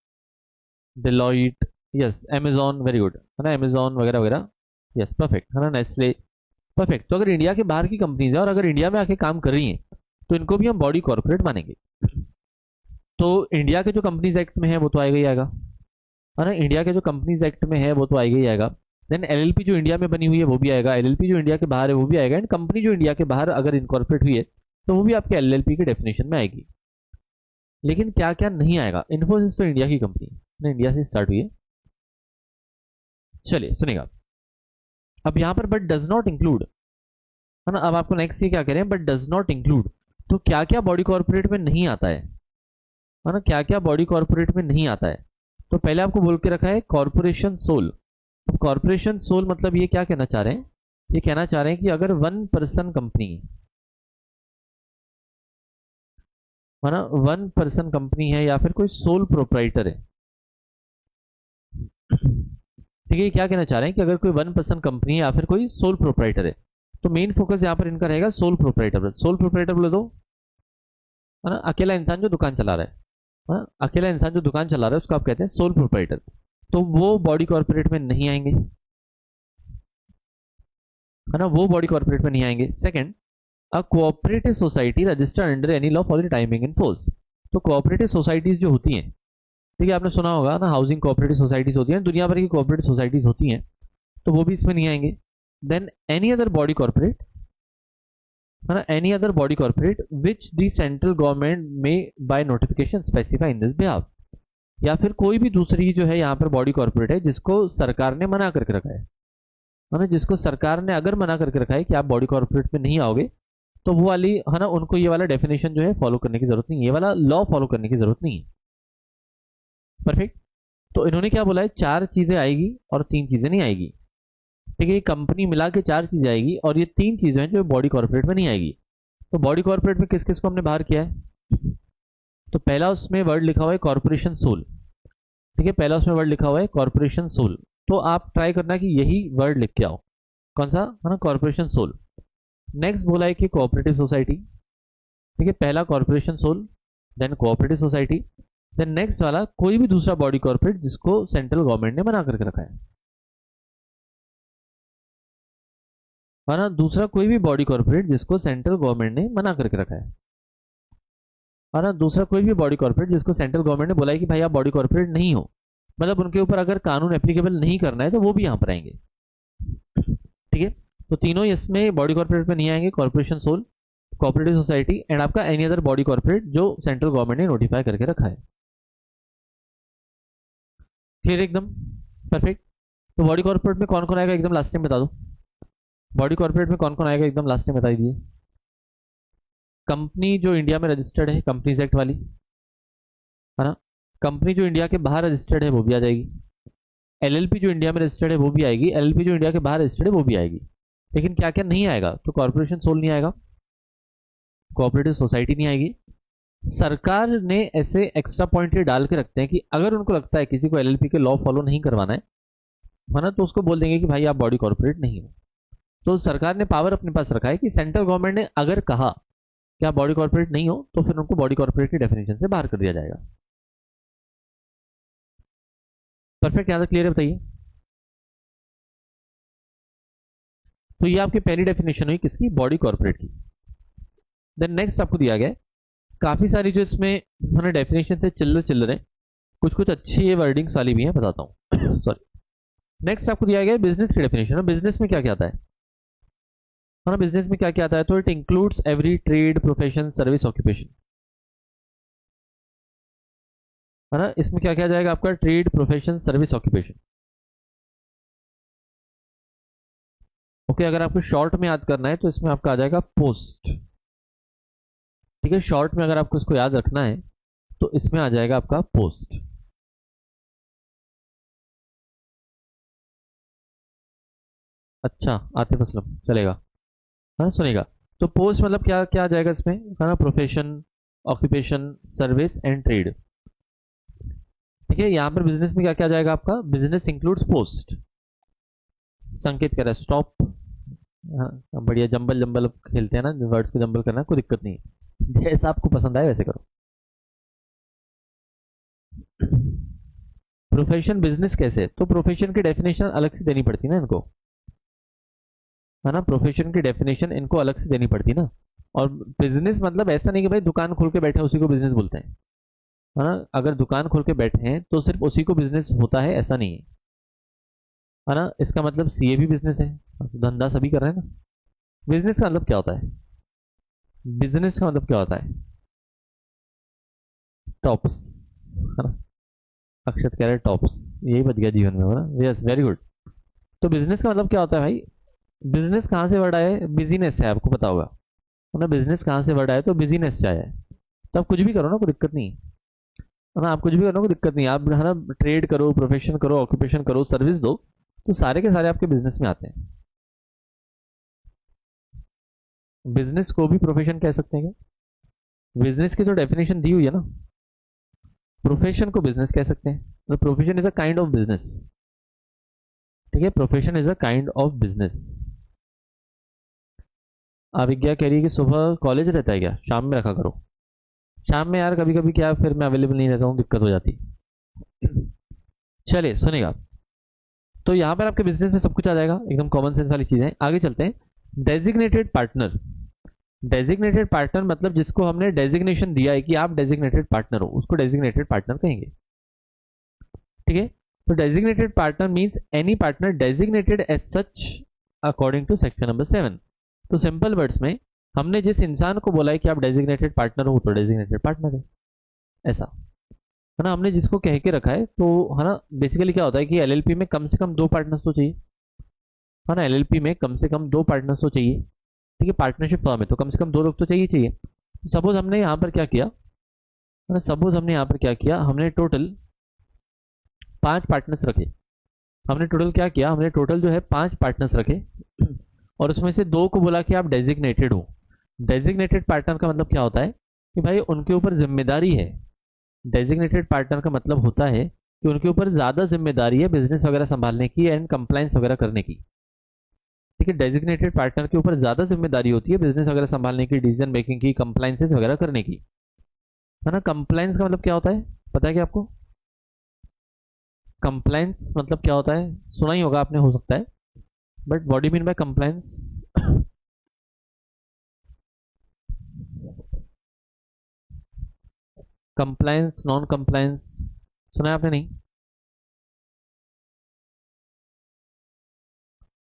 Deloitte, yes, Amazon, very good, है ना, अमेजॉन वगैरह वगैरह, यस परफेक्ट, है ना, नेस्ले, परफेक्ट। तो अगर इंडिया के बाहर की कंपनीज है और अगर इंडिया में आके काम कर रही हैं तो इनको भी हम बॉडी कॉर्पोरेट मानेंगे। तो इंडिया के जो कंपनीज एक्ट में है वो तो आएगा ही आएगा, है ना, इंडिया के जो कंपनीज एक्ट में है वो तो आएगा ही आएगा। देन एलएलपी जो इंडिया में बनी हुई है वो भी आएगा, एलएलपी जो इंडिया के बाहर है वो भी आएगा, एंड कंपनी जो इंडिया के बाहर अगर इनकॉर्पोरेट हुई है तो वो भी आपके एलएलपी के डेफिनेशन में आएगी। लेकिन क्या क्या नहीं आएगा, इन्फोसिस तो इंडिया की कंपनी है, इंडिया से स्टार्ट हुई है। चलिए सुनेगा, अब यहां पर बट डज नॉट इंक्लूड, है ना, अब आपको नेक्स्ट ये क्या कह रहे हैं, बट डज नॉट इंक्लूड, तो क्या क्या बॉडी कॉर्पोरेट में नहीं आता है ना, क्या क्या बॉडी कॉर्पोरेट में नहीं आता है। तो पहले आपको बोल के रखा है कॉर्पोरेशन सोल। अब कॉर्पोरेशन सोल मतलब ये क्या कहना चाह रहे हैं, ये कहना चाह रहे हैं कि अगर वन पर्सन कंपनी है ना, वन पर्सन कंपनी है या फिर कोई सोल प्रोप्राइटर है, ठीक है, क्या कहना चाह रहे हैं कि अगर कोई वन पर्सन कंपनी है या फिर कोई सोल प्रोप्राइटर है, तो मेन फोकस यहां पर इनका रहेगा सोल प्रोप्राइटर पर। सोल प्रोप्राइटर बोले तो, है ना, अकेला इंसान जो दुकान चला रहा है, अकेला इंसान जो दुकान चला रहा है उसको आप कहते हैं सोल प्रोप्राइटर, तो वो बॉडी कॉर्पोरेट में नहीं आएंगे, है ना, वो बॉडी कॉर्पोरेट में नहीं आएंगे। Second, a cooperative society registered under any law for the timing in force, तो कोऑपरेटिव सोसाइटीज जो होती हैं, ठीक है, आपने सुना होगा ना, हाउसिंग कोऑपरेटिव सोसाइटीज होती हैं, दुनिया भर की कोऑपरेटिव सोसाइटीज होती हैं, तो वो भी इसमें नहीं आएंगे। Then any other body corporate, है ना, any other body corporate which the central government may by notification specify in this behalf, या फिर कोई भी दूसरी जो है यहाँ पर बॉडी कॉर्पोरेट है जिसको सरकार ने मना करके रखा है ना, जिसको सरकार ने अगर मना करके रखा है कि आप बॉडी कॉर्पोरेट में नहीं आओगे, तो वो वाली, है ना, उनको ये वाला डेफिनेशन जो है फॉलो करने की जरूरत नहीं है, ये वाला लॉ फॉलो करने की जरूरत नहीं है। परफेक्ट। तो इन्होंने क्या बोला है, 4 चीजें आएगी और 3 चीजें नहीं आएगी, ठीक है, ये कंपनी मिला के 4 चीजें आएगी और ये 3 चीजें हैं जो बॉडी कॉर्पोरेट में नहीं आएगी। तो बॉडी कॉर्पोरेट में किस किस को हमने बाहर किया है, तो पहला उसमें वर्ड लिखा हुआ है कॉर्पोरेशन सोल, ठीक है, पहला उसमें वर्ड लिखा हुआ है कॉर्पोरेशन सोल, तो आप ट्राई करना कि यही वर्ड लिख के आओ, कौन सा, है ना, कॉर्पोरेशन सोल। नेक्स्ट बोला है कि कोऑपरेटिव सोसाइटी, ठीक है, पहला corporation sole, then cooperative society, then next वाला कोई भी दूसरा बॉडी कॉर्पोरेट जिसको सेंट्रल गवर्नमेंट ने मना करके रखा है ना, दूसरा कोई भी बॉडी कॉर्पोरेट जिसको सेंट्रल गवर्नमेंट ने मना करके रखा है ना, दूसरा कोई भी बॉडी कॉर्पोरेट जिसको सेंट्रल गवर्नमेंट ने बोला है कि भाई आप बॉडी कॉर्पोरेट नहीं हो, मतलब उनके ऊपर अगर कानून एप्लीकेबल नहीं करना है तो वो भी यहाँ पर आएंगे, ठीक है। तो तीनों इसमें बॉडी कॉर्पोरेट में नहीं आएंगे, corporation sole, cooperative society and आपका एनी अदर बॉडी कॉर्पोरेट जो सेंट्रल गवर्नमेंट ने नोटिफाई करके रखा है। क्लियर एकदम, परफेक्ट। तो बॉडी कॉर्पोरेट में कौन कौन आएगा एकदम लास्ट टाइम बता दो, बॉडी कॉर्पोरेट में कौन कौन आएगा एकदम लास्ट टाइम बता दीजिए। कंपनी जो इंडिया में रजिस्टर्ड है, कंपनीज एक्ट वाली, है ना, कंपनी जो इंडिया के बाहर रजिस्टर्ड है वो भी आ जाएगी, एलएलपी जो इंडिया में रजिस्टर्ड है वो भी आएगी, एलएलपी जो इंडिया के बाहर रजिस्टर्ड है वो भी आएगी। लेकिन क्या क्या नहीं आएगा, तो कॉर्पोरेशन सोल नहीं आएगा, कोऑपरेटिव सोसाइटी नहीं आएगी। सरकार ने ऐसे एक्स्ट्रा पॉइंट ये डाल के रखते हैं कि अगर उनको लगता है किसी को एलएलपी के लॉ फॉलो नहीं करवाना है ना, तो उसको बोल देंगे कि भाई आप बॉडी कॉर्पोरेट नहीं हो। तो सरकार ने पावर अपने पास रखा है कि सेंट्रल गवर्नमेंट ने अगर कहा कि आप बॉडी कॉर्पोरेट नहीं हो तो फिर उनको बॉडी कॉर्पोरेट की डेफिनेशन से बाहर कर दिया जाएगा। परफेक्ट, यहां तक क्लियर है, बताइए। तो ये आपकी पहली डेफिनेशन हुई किसकी, बॉडी कॉर्पोरेट की। देन नेक्स्ट आपको दिया गया काफी सारी जो इसमें उन्होंने डेफिनेशन से चिल्लर चिल्लर है, कुछ कुछ अच्छी वर्डिंग्स वाली भी हैं, बताता हूँ सॉरी। नेक्स्ट आपको दिया गया है बिजनेस की डेफिनेशन। बिजनेस में क्या क्या आता है ना, बिजनेस में क्या क्या आता है, तो it includes every trade profession service occupation, है ना। इसमें क्या क्या जाएगा आपका, trade profession service occupation. Okay, अगर आपको शॉर्ट में याद करना है तो इसमें आपका आ जाएगा पोस्ट। ठीक है, शॉर्ट में अगर आपको इसको याद रखना है तो इसमें आ जाएगा आपका पोस्ट। अच्छा, आतिफ असलम चलेगा, हाँ सुनेगा। तो पोस्ट मतलब क्या क्या आ जाएगा इसमें, है ना, profession, occupation, service and trade. ठीक है, यहाँ पर बिजनेस में क्या क्या जाएगा आपका, बिजनेस इंक्लूड्स पोस्ट। संकेत कह रहा है स्टॉप। हाँ बढ़िया, जंबल जंबल खेलते हैं ना, वर्ड्स को जंबल करना कोई दिक्कत नहीं है, जैसा आपको पसंद आए वैसे करो। प्रोफेशन बिजनेस कैसे, तो प्रोफेशन की डेफिनेशन अलग से देनी पड़ती ना इनको, है ना, प्रोफेशन की डेफिनेशन इनको अलग से देनी पड़ती ना। और बिजनेस मतलब ऐसा नहीं कि भाई दुकान खोल के बैठे उसी को बिजनेस बोलते हैं, है ना। अगर दुकान खोल के बैठे हैं तो सिर्फ उसी को बिजनेस होता है ऐसा नहीं है ना। इसका मतलब सीए भी बिजनेस है, धंधा सभी कर रहे हैं ना। बिजनेस का मतलब क्या होता है, बिजनेस का मतलब क्या होता है, टॉप्स, है ना। अक्षत कह रहे हैं टॉप्स, यही बच गया जीवन में, है ना, यस वेरी गुड। तो बिजनेस का मतलब क्या होता है भाई, बिजनेस कहाँ से वर्ड आया है, बिजीनेस से, आपको पता होगा, है ना। बिजनेस कहाँ से वर्ड आया, तो बिजीनेस से आया है। तो आप कुछ भी करो ना, कोई दिक्कत नहीं है ना, आप कुछ भी करो ना, कोई दिक्कत नहीं है। आप, है ना, ट्रेड करो, प्रोफेशन करो, ऑक्यूपेशन करो, सर्विस दो, तो सारे के सारे आपके बिजनेस में आते हैं। बिजनेस को भी प्रोफेशन कह सकते हैं क्या, बिजनेस की तो डेफिनेशन दी हुई है ना। प्रोफेशन को बिजनेस कह सकते हैं, तो profession is a kind of business. ठीक है, profession is a kind of business. Avigya कह रही है कि सुबह कॉलेज रहता है क्या, शाम में रखा करो। शाम में यार कभी कभी क्या, फिर मैं अवेलेबल नहीं रहता हूँ, दिक्कत हो जाती है। चलिए सुनेगा, तो यहाँ पर आपके बिजनेस में सब कुछ आ जाएगा, एकदम कॉमन सेंस वाली चीजें। आगे चलते हैं, डेजिग्नेटेड पार्टनर। डेजिग्नेटेड पार्टनर मतलब जिसको हमने डेजिग्नेशन दिया है कि आप डेजिग्नेटेड पार्टनर हो, उसको डेजिग्नेटेड पार्टनर कहेंगे। ठीक है, तो designated partner means any partner designated as such according to section number 7। तो सिंपल वर्ड्स में हमने जिस इंसान को बोला है कि आप डेजिग्नेटेड पार्टनर हो तो डेजिग्नेटेड पार्टनर है, ऐसा, है ना। हमने जिसको कह के रखा है तो, है ना, बेसिकली क्या होता है कि एलएलपी में कम से कम दो पार्टनर्स तो चाहिए, है ना। एलएलपी में कम से कम दो पार्टनर्स तो चाहिए। ठीक है, पार्टनरशिप फर्म है तो कम से कम दो लोग तो चाहिए चाहिए। सपोज हमने यहाँ पर क्या किया, सपोज हमने यहाँ पर क्या किया, हमने टोटल 5 पार्टनर्स रखे। हमने टोटल क्या किया, हमने टोटल जो है 5 पार्टनर्स रखे, और उसमें से दो को बोला कि आप डेजिग्नेटेड हो। डेजिग्नेटेड पार्टनर का मतलब क्या होता है कि भाई उनके ऊपर जिम्मेदारी है। डेजिग्नेटेड पार्टनर का मतलब होता है कि उनके ऊपर ज़्यादा जिम्मेदारी है बिजनेस वगैरह संभालने की एंड कंप्लाइंस वगैरह करने की। ठीक है, डेजिग्नेटेड पार्टनर के ऊपर ज़्यादा जिम्मेदारी होती है बिजनेस वगैरह संभालने की, डिसीजन मेकिंग की, कंप्लाइंसेस वगैरह करने की, है ना। कंप्लाइंस का मतलब क्या होता है, पता है क्या आपको, कंप्लाइंस मतलब क्या होता है, सुना ही होगा आपने हो सकता है, but what do you mean by compliance. Compliance, non compliance, सुना है आपने, नहीं,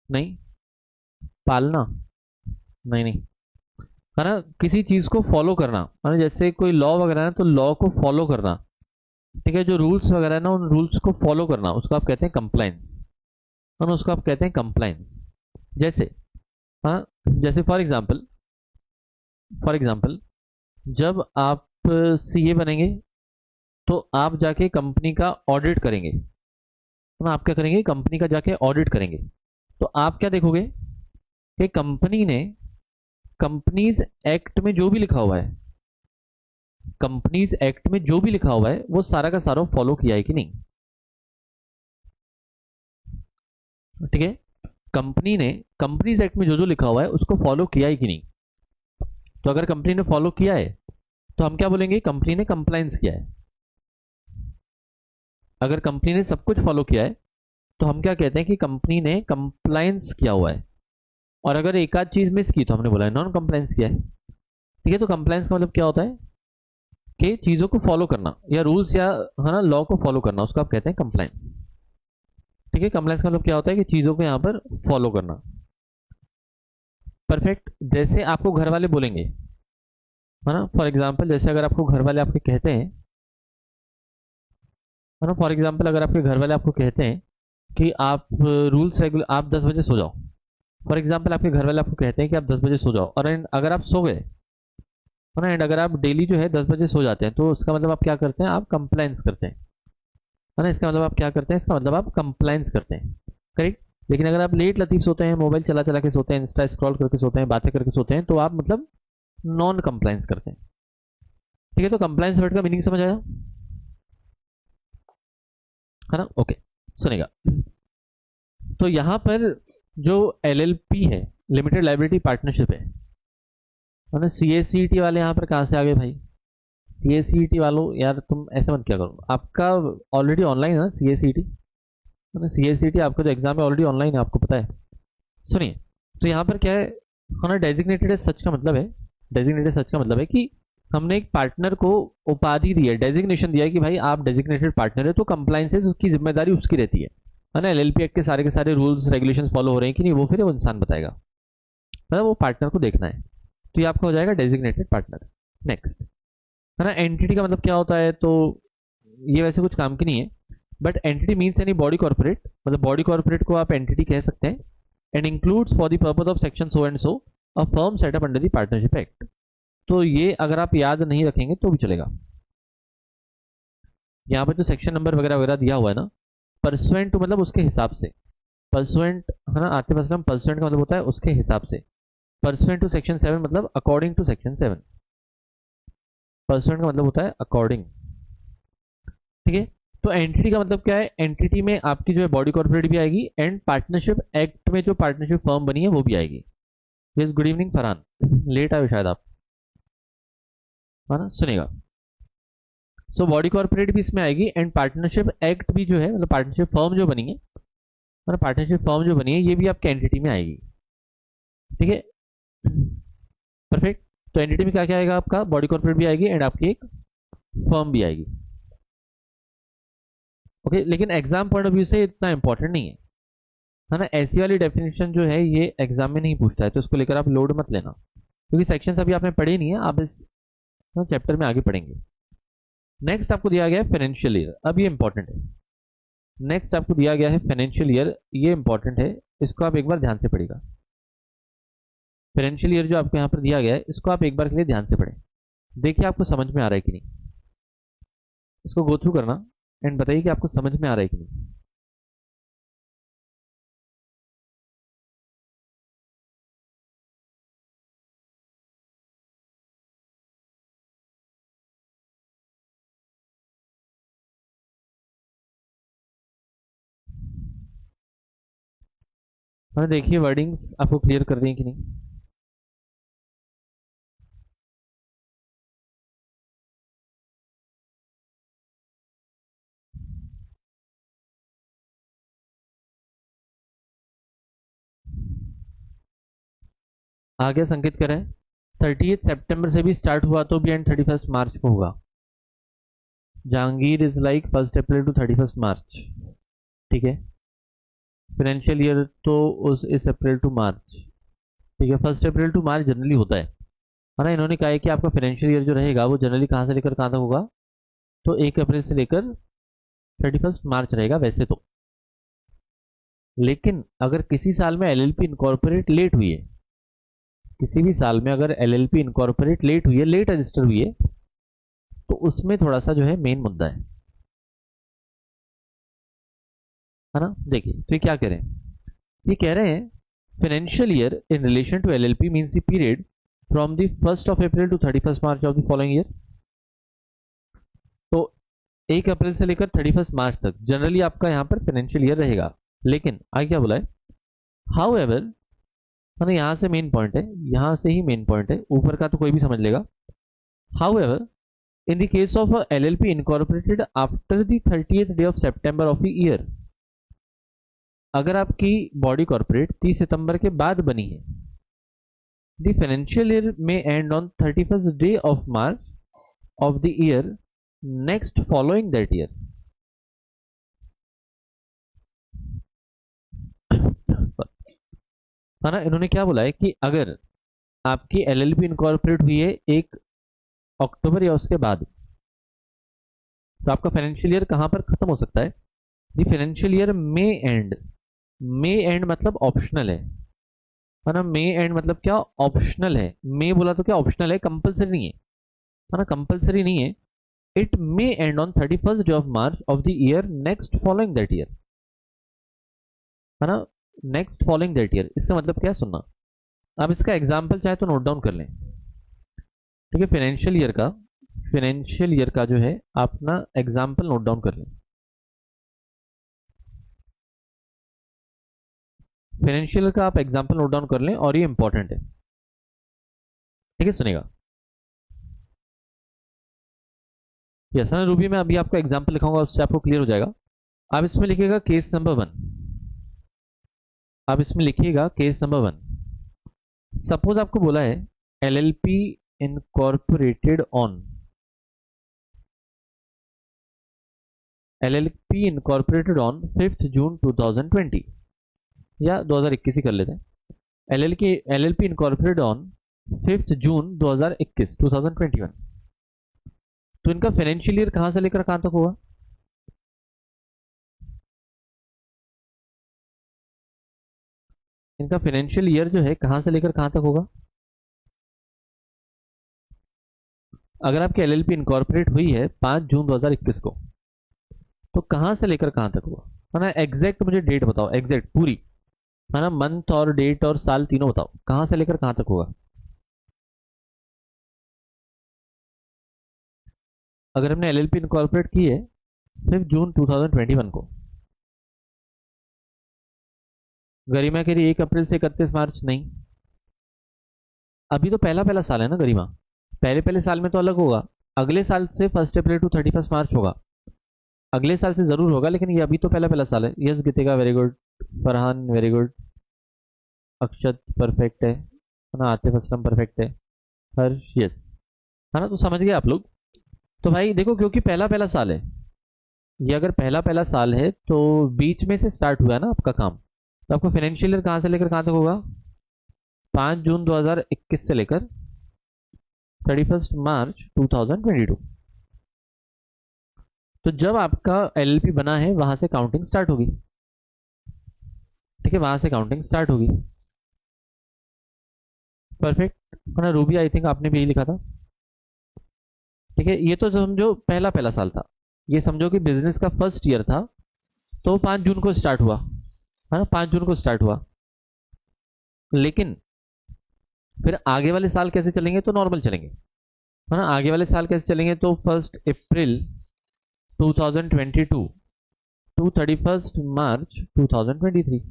नहीं, पालना, नहीं नहीं, है ना, किसी चीज को फॉलो करना, है ना, जैसे कोई लॉ वगैरह है तो लॉ को फॉलो करना। ठीक है, जो रूल्स वगैरह है ना उन रूल्स को फॉलो करना, उसको आप कहते हैं कंप्लायंस, है ना, उसको आप कहते हैं कंप्लायंस। जैसे, हाँ, जैसे फॉर एग्जाम्पल जब आप सीए बनेंगे तो आप जाके कंपनी का ऑडिट करेंगे, है ना, आप क्या करेंगे, कंपनी का जाके ऑडिट करेंगे। तो आप क्या देखोगे कि कंपनी ने, कंपनीज एक्ट में जो भी लिखा हुआ है, कंपनीज एक्ट में जो भी लिखा हुआ है वो सारा का सारा फॉलो किया है कि नहीं। ठीक है, कंपनी ने कंपनीज एक्ट में जो जो लिखा हुआ है उसको फॉलो किया है कि नहीं। तो अगर कंपनी ने फॉलो किया है तो हम क्या बोलेंगे, कंपनी ने कंप्लायंस किया है। अगर कंपनी ने सब कुछ फॉलो किया है तो हम क्या कहते हैं कि कंपनी ने कंप्लायंस किया हुआ है। और अगर एक आध चीज मिस की तो हमने बोला है नॉन कंप्लायंस किया है। ठीक है, तो कंप्लायंस का मतलब क्या होता है कि चीजों को फॉलो करना या रूल्स या है ना लॉ को फॉलो करना, उसको आप कहते हैं कंप्लायंस। ठीक है, कंप्लायंस का मतलब क्या होता है कि चीजों को यहाँ पर फॉलो करना। परफेक्ट। जैसे आपको घर वाले बोलेंगे, है ना, फॉर एग्जाम्पल जैसे अगर आपको घर वाले आपके कहते हैं, है ना, फॉर एग्जाम्पल अगर आपके घर वाले आपको कहते हैं कि आप रूल्स रेगुलर आप 10 बजे सो जाओ। फॉर एग्जाम्पल आपके घर वाले आपको कहते हैं कि आप 10 बजे सो जाओ, और अगर आप सो गए, है ना, एंड अगर आप डेली जो है 10 बजे सो जाते हैं, तो उसका मतलब आप क्या करते हैं, आप कंप्लायंस करते हैं, है ना। इसका मतलब आप क्या करते हैं, इसका मतलब आप कंप्लायंस करते हैं, करेक्ट। लेकिन अगर आप लेट लतीफ सोते हैं, मोबाइल चला चला के सोते हैं, इंस्टा स्क्रॉल करके सोते हैं, बातें करके सोते हैं, तो आप मतलब नॉन कंप्लायंस करते हैं। ठीक है, तो कंप्लायंस वर्ड का मीनिंग समझ आया, है ना। ओके, सुनेगा। तो यहां पर जो एलएलपी है, लिमिटेड लाइबिलिटी पार्टनरशिप है ना। सीएसीटी वाले यहां पर कहां से आ गए भाई? सीएसीटी वालों, यार तुम ऐसे मत क्या करो, आपका ऑलरेडी ऑनलाइन है ना सीएसीटी, सीएसीटी आपका जो एग्जाम है ऑलरेडी ऑनलाइन है, आपको पता है। सुनिए, तो यहाँ पर क्या है ना, डेजिग्नेटेड एज सच का मतलब है, डेजिग्नेटेड सच का मतलब है कि हमने एक पार्टनर को उपाधि दी है, डेजिग्नेशन दिया है कि भाई आप डेजिग्नेटेड पार्टनर है, तो कंप्लायंसेस उसकी जिम्मेदारी उसकी रहती है ना। एलएलपी एक्ट के सारे रूल्स रेगुलेशंस फॉलो हो रहे हैं कि नहीं, वो फिर वो इंसान बताएगा, मतलब वो पार्टनर को देखना है। तो ये आपका हो जाएगा डेजिग्नेटेड पार्टनर। नेक्स्ट, है ना, एंटिटी का मतलब क्या होता है, तो ये वैसे कुछ काम की नहीं है, but entity means any body corporate, मतलब बॉडी कॉर्पोरेट को आप एंटिटी कह सकते हैं, and includes for the purpose of section so and so a firm setup under the partnership act. तो ये अगर आप याद नहीं रखेंगे तो भी चलेगा। यहाँ पर जो सेक्शन नंबर वगैरह वगैरह दिया हुआ है ना, परसुएंट टू मतलब उसके हिसाब से, परसुएंट, है ना, आते फसलम परसुएंट का मतलब होता है उसके हिसाब से, परसुएंट टू सेक्शन 7 मतलब अकॉर्डिंग टू सेक्शन 7, परसुएंट का मतलब होता है अकॉर्डिंग। ठीक है, तो एंटिटी का मतलब क्या है, एंटिटी में आपकी जो है बॉडी कॉर्पोरेट भी आएगी, एंड पार्टनरशिप एक्ट में जो पार्टनरशिप फर्म बनी है वो भी आएगी। Yes, good evening Farhan, late आए शायद आप, है ना, सुनेगा। सो बॉडी कॉर्पोरेट भी इसमें आएगी, एंड पार्टनरशिप एक्ट भी जो है, मतलब पार्टनरशिप फर्म जो बनी है, मतलब पार्टनरशिप फर्म जो बनी है, ये भी आपके एंटिटी में आएगी। ठीक है, परफेक्ट। तो एंटिटी में क्या क्या आएगा, आपका बॉडी कॉर्पोरेट भी आएगी, एंड आपकी एक फर्म भी आएगी। ओके, लेकिन एग्जाम पॉइंट ऑफ व्यू से इतना इंपॉर्टेंट नहीं है ना। ऐसी वाली डेफिनेशन जो है ये एग्जाम में नहीं पूछता है, तो इसको लेकर आप लोड मत लेना, क्योंकि सेक्शन अभी आपने पढ़े नहीं है, आप इस चैप्टर में आगे पढ़ेंगे। नेक्स्ट आपको दिया गया है फाइनेंशियल ईयर, अब ये इंपॉर्टेंट है। नेक्स्ट आपको दिया गया है फाइनेंशियल ईयर, ये इंपॉर्टेंट है, इसको आप एक बार ध्यान से पढ़िएगा। फाइनेंशियल ईयर जो आपको यहाँ पर दिया गया है, इसको आप एक बार के लिए ध्यान से पढ़ें, देखिए आपको समझ में आ रहा है कि नहीं, इसको गो थ्रू करना एंड बताइए कि आपको समझ में आ रहा है कि नहीं। हाँ, देखिए वर्डिंग्स आपको क्लियर कर दें कि नहीं। आगे संकेत करें, 30 सितंबर से भी स्टार्ट हुआ तो भी एंड 31 मार्च को होगा। Jahangir is like 1 April to 31 March. ठीक है, फाइनेंशियल ईयर तो उस इस अप्रैल टू मार्च। ठीक है, 1 अप्रैल टू मार्च जनरली होता है ना। इन्होंने कहा है कि आपका फाइनेंशियल ईयर जो रहेगा वो जनरली कहाँ से लेकर कहाँ तक होगा, तो 1 अप्रैल से लेकर 31 मार्च रहेगा वैसे तो। लेकिन अगर किसी साल में एलएलपी इनकॉर्पोरेट लेट हुई है, किसी भी साल में अगर एलएलपी इनकॉर्पोरेट लेट हुई है, लेट रजिस्टर हुई है, तो उसमें थोड़ा सा जो है मेन मुद्दा है ना। देखिए तो ये क्या कह रहे हैं, ये कह रहे हैं financial year in relation to LLP means the period from the 1 April to 31 March of the following year. तो 1 अप्रैल से लेकर 31 मार्च तक जनरली आपका यहाँ पर फाइनेंशियल ईयर रहेगा। लेकिन आगे क्या बोला है, हाउ एवर, है ना, यहाँ से मेन पॉइंट है, यहाँ से ही मेन पॉइंट है, ऊपर का तो कोई भी समझ लेगा। How ever, in the case of a LLP incorporated after the 30th day of September of the year, अगर आपकी बॉडी कॉर्पोरेट 30 सितंबर के बाद बनी है, the financial year may end on 31st day of March of the year next following that year. है ना, इन्होंने क्या बोला है कि अगर आपकी एलएलपी इनकॉर्पोरेट हुई है 1 अक्टूबर या उसके बाद, तो आपका फाइनेंशियल ईयर कहां पर खत्म हो सकता है? The financial year may and. May and मतलब ऑप्शनल है ना। मे एंड मतलब क्या? ऑप्शनल है। मे बोला तो क्या ऑप्शनल है, कंपलसरी नहीं है ना, कंपलसरी नहीं है। It may and on 31st of March of the year next following that year, है ना। नेक्स्ट फॉलोइंग दैट ईयर इसका मतलब क्या है, सुनना। आप इसका एग्जाम्पल चाहे तो नोट डाउन कर लें, ठीक है। फाइनेंशियल ईयर का जो है आप ना एग्जाम्पल नोट डाउन कर लें। फाइनेंशियल का आप एग्जाम्पल नोट डाउन कर लें और ये इंपॉर्टेंट है, ठीक है। सुनेगा यस ना रूबी, मैं अभी आपको एग्जाम्पल लिखाऊंगा, उससे आपको क्लियर हो जाएगा। आप इसमें लिखिएगा केस नंबर 1। आप इसमें लिखिएगा केस नंबर 1। सपोज आपको बोला है LLP incorporated on, LLP incorporated on 5 जून 2020 या 2021 ही कर लेते हैं। एलएलपी इनकॉर्पोरेटेड ऑन 5 जून 2021 2021। तो इनका फाइनेंशियल ईयर कहां से लेकर कहां तक होगा? इनका फाइनेंशियल ईयर जो है कहां से लेकर कहां तक होगा? अगर आपकी एलएलपी इनकॉर्पोरेट हुई है 5 जून 2021 को, तो कहां से लेकर कहां तक होगा? है ना, एग्जैक्ट मुझे डेट बताओ, एग्जैक्ट पूरी, है ना, मंथ और डेट और साल तीनों बताओ, कहां से लेकर कहां तक होगा? अगर हमने एलएलपी इनकॉर्पोरेट की है 5 जून 2021 को, गरिमा कह रही 1 अप्रैल से 31 मार्च, नहीं, अभी तो पहला पहला साल है ना गरिमा, पहले पहले साल में तो अलग होगा, अगले साल से 1 अप्रैल टू 31 मार्च होगा, अगले साल से जरूर होगा, लेकिन ये अभी तो पहला पहला साल है। Yes Geetika very good, Farhan very good, Akshat perfect है ना, आतिफ असलम परफेक्ट है, हर्ष यस, है ना। तो समझ गए आप लोग। तो भाई देखो, क्योंकि पहला पहला साल है, ये अगर पहला पहला साल है तो बीच में से स्टार्ट हुआ है ना आपका काम, तो आपको फाइनेंशियल ईयर कहां से लेकर कहां तक होगा? 5 जून 2021 से लेकर 31 मार्च 2022। तो जब आपका एलएलपी बना है वहां से काउंटिंग स्टार्ट होगी, ठीक है, वहां से काउंटिंग स्टार्ट होगी। परफेक्ट है ना रूबी, आई थिंक आपने भी यही लिखा था, ठीक है। ये तो समझो पहला पहला साल था, ये समझो कि बिजनेस का फर्स्ट ईयर था, तो 5 जून को स्टार्ट हुआ, है ना, 5 जून को स्टार्ट हुआ। लेकिन फिर आगे वाले साल कैसे चलेंगे? तो नॉर्मल चलेंगे, है ना। आगे वाले साल कैसे चलेंगे? तो 1 अप्रैल 2022 टू 31 मार्च 2023,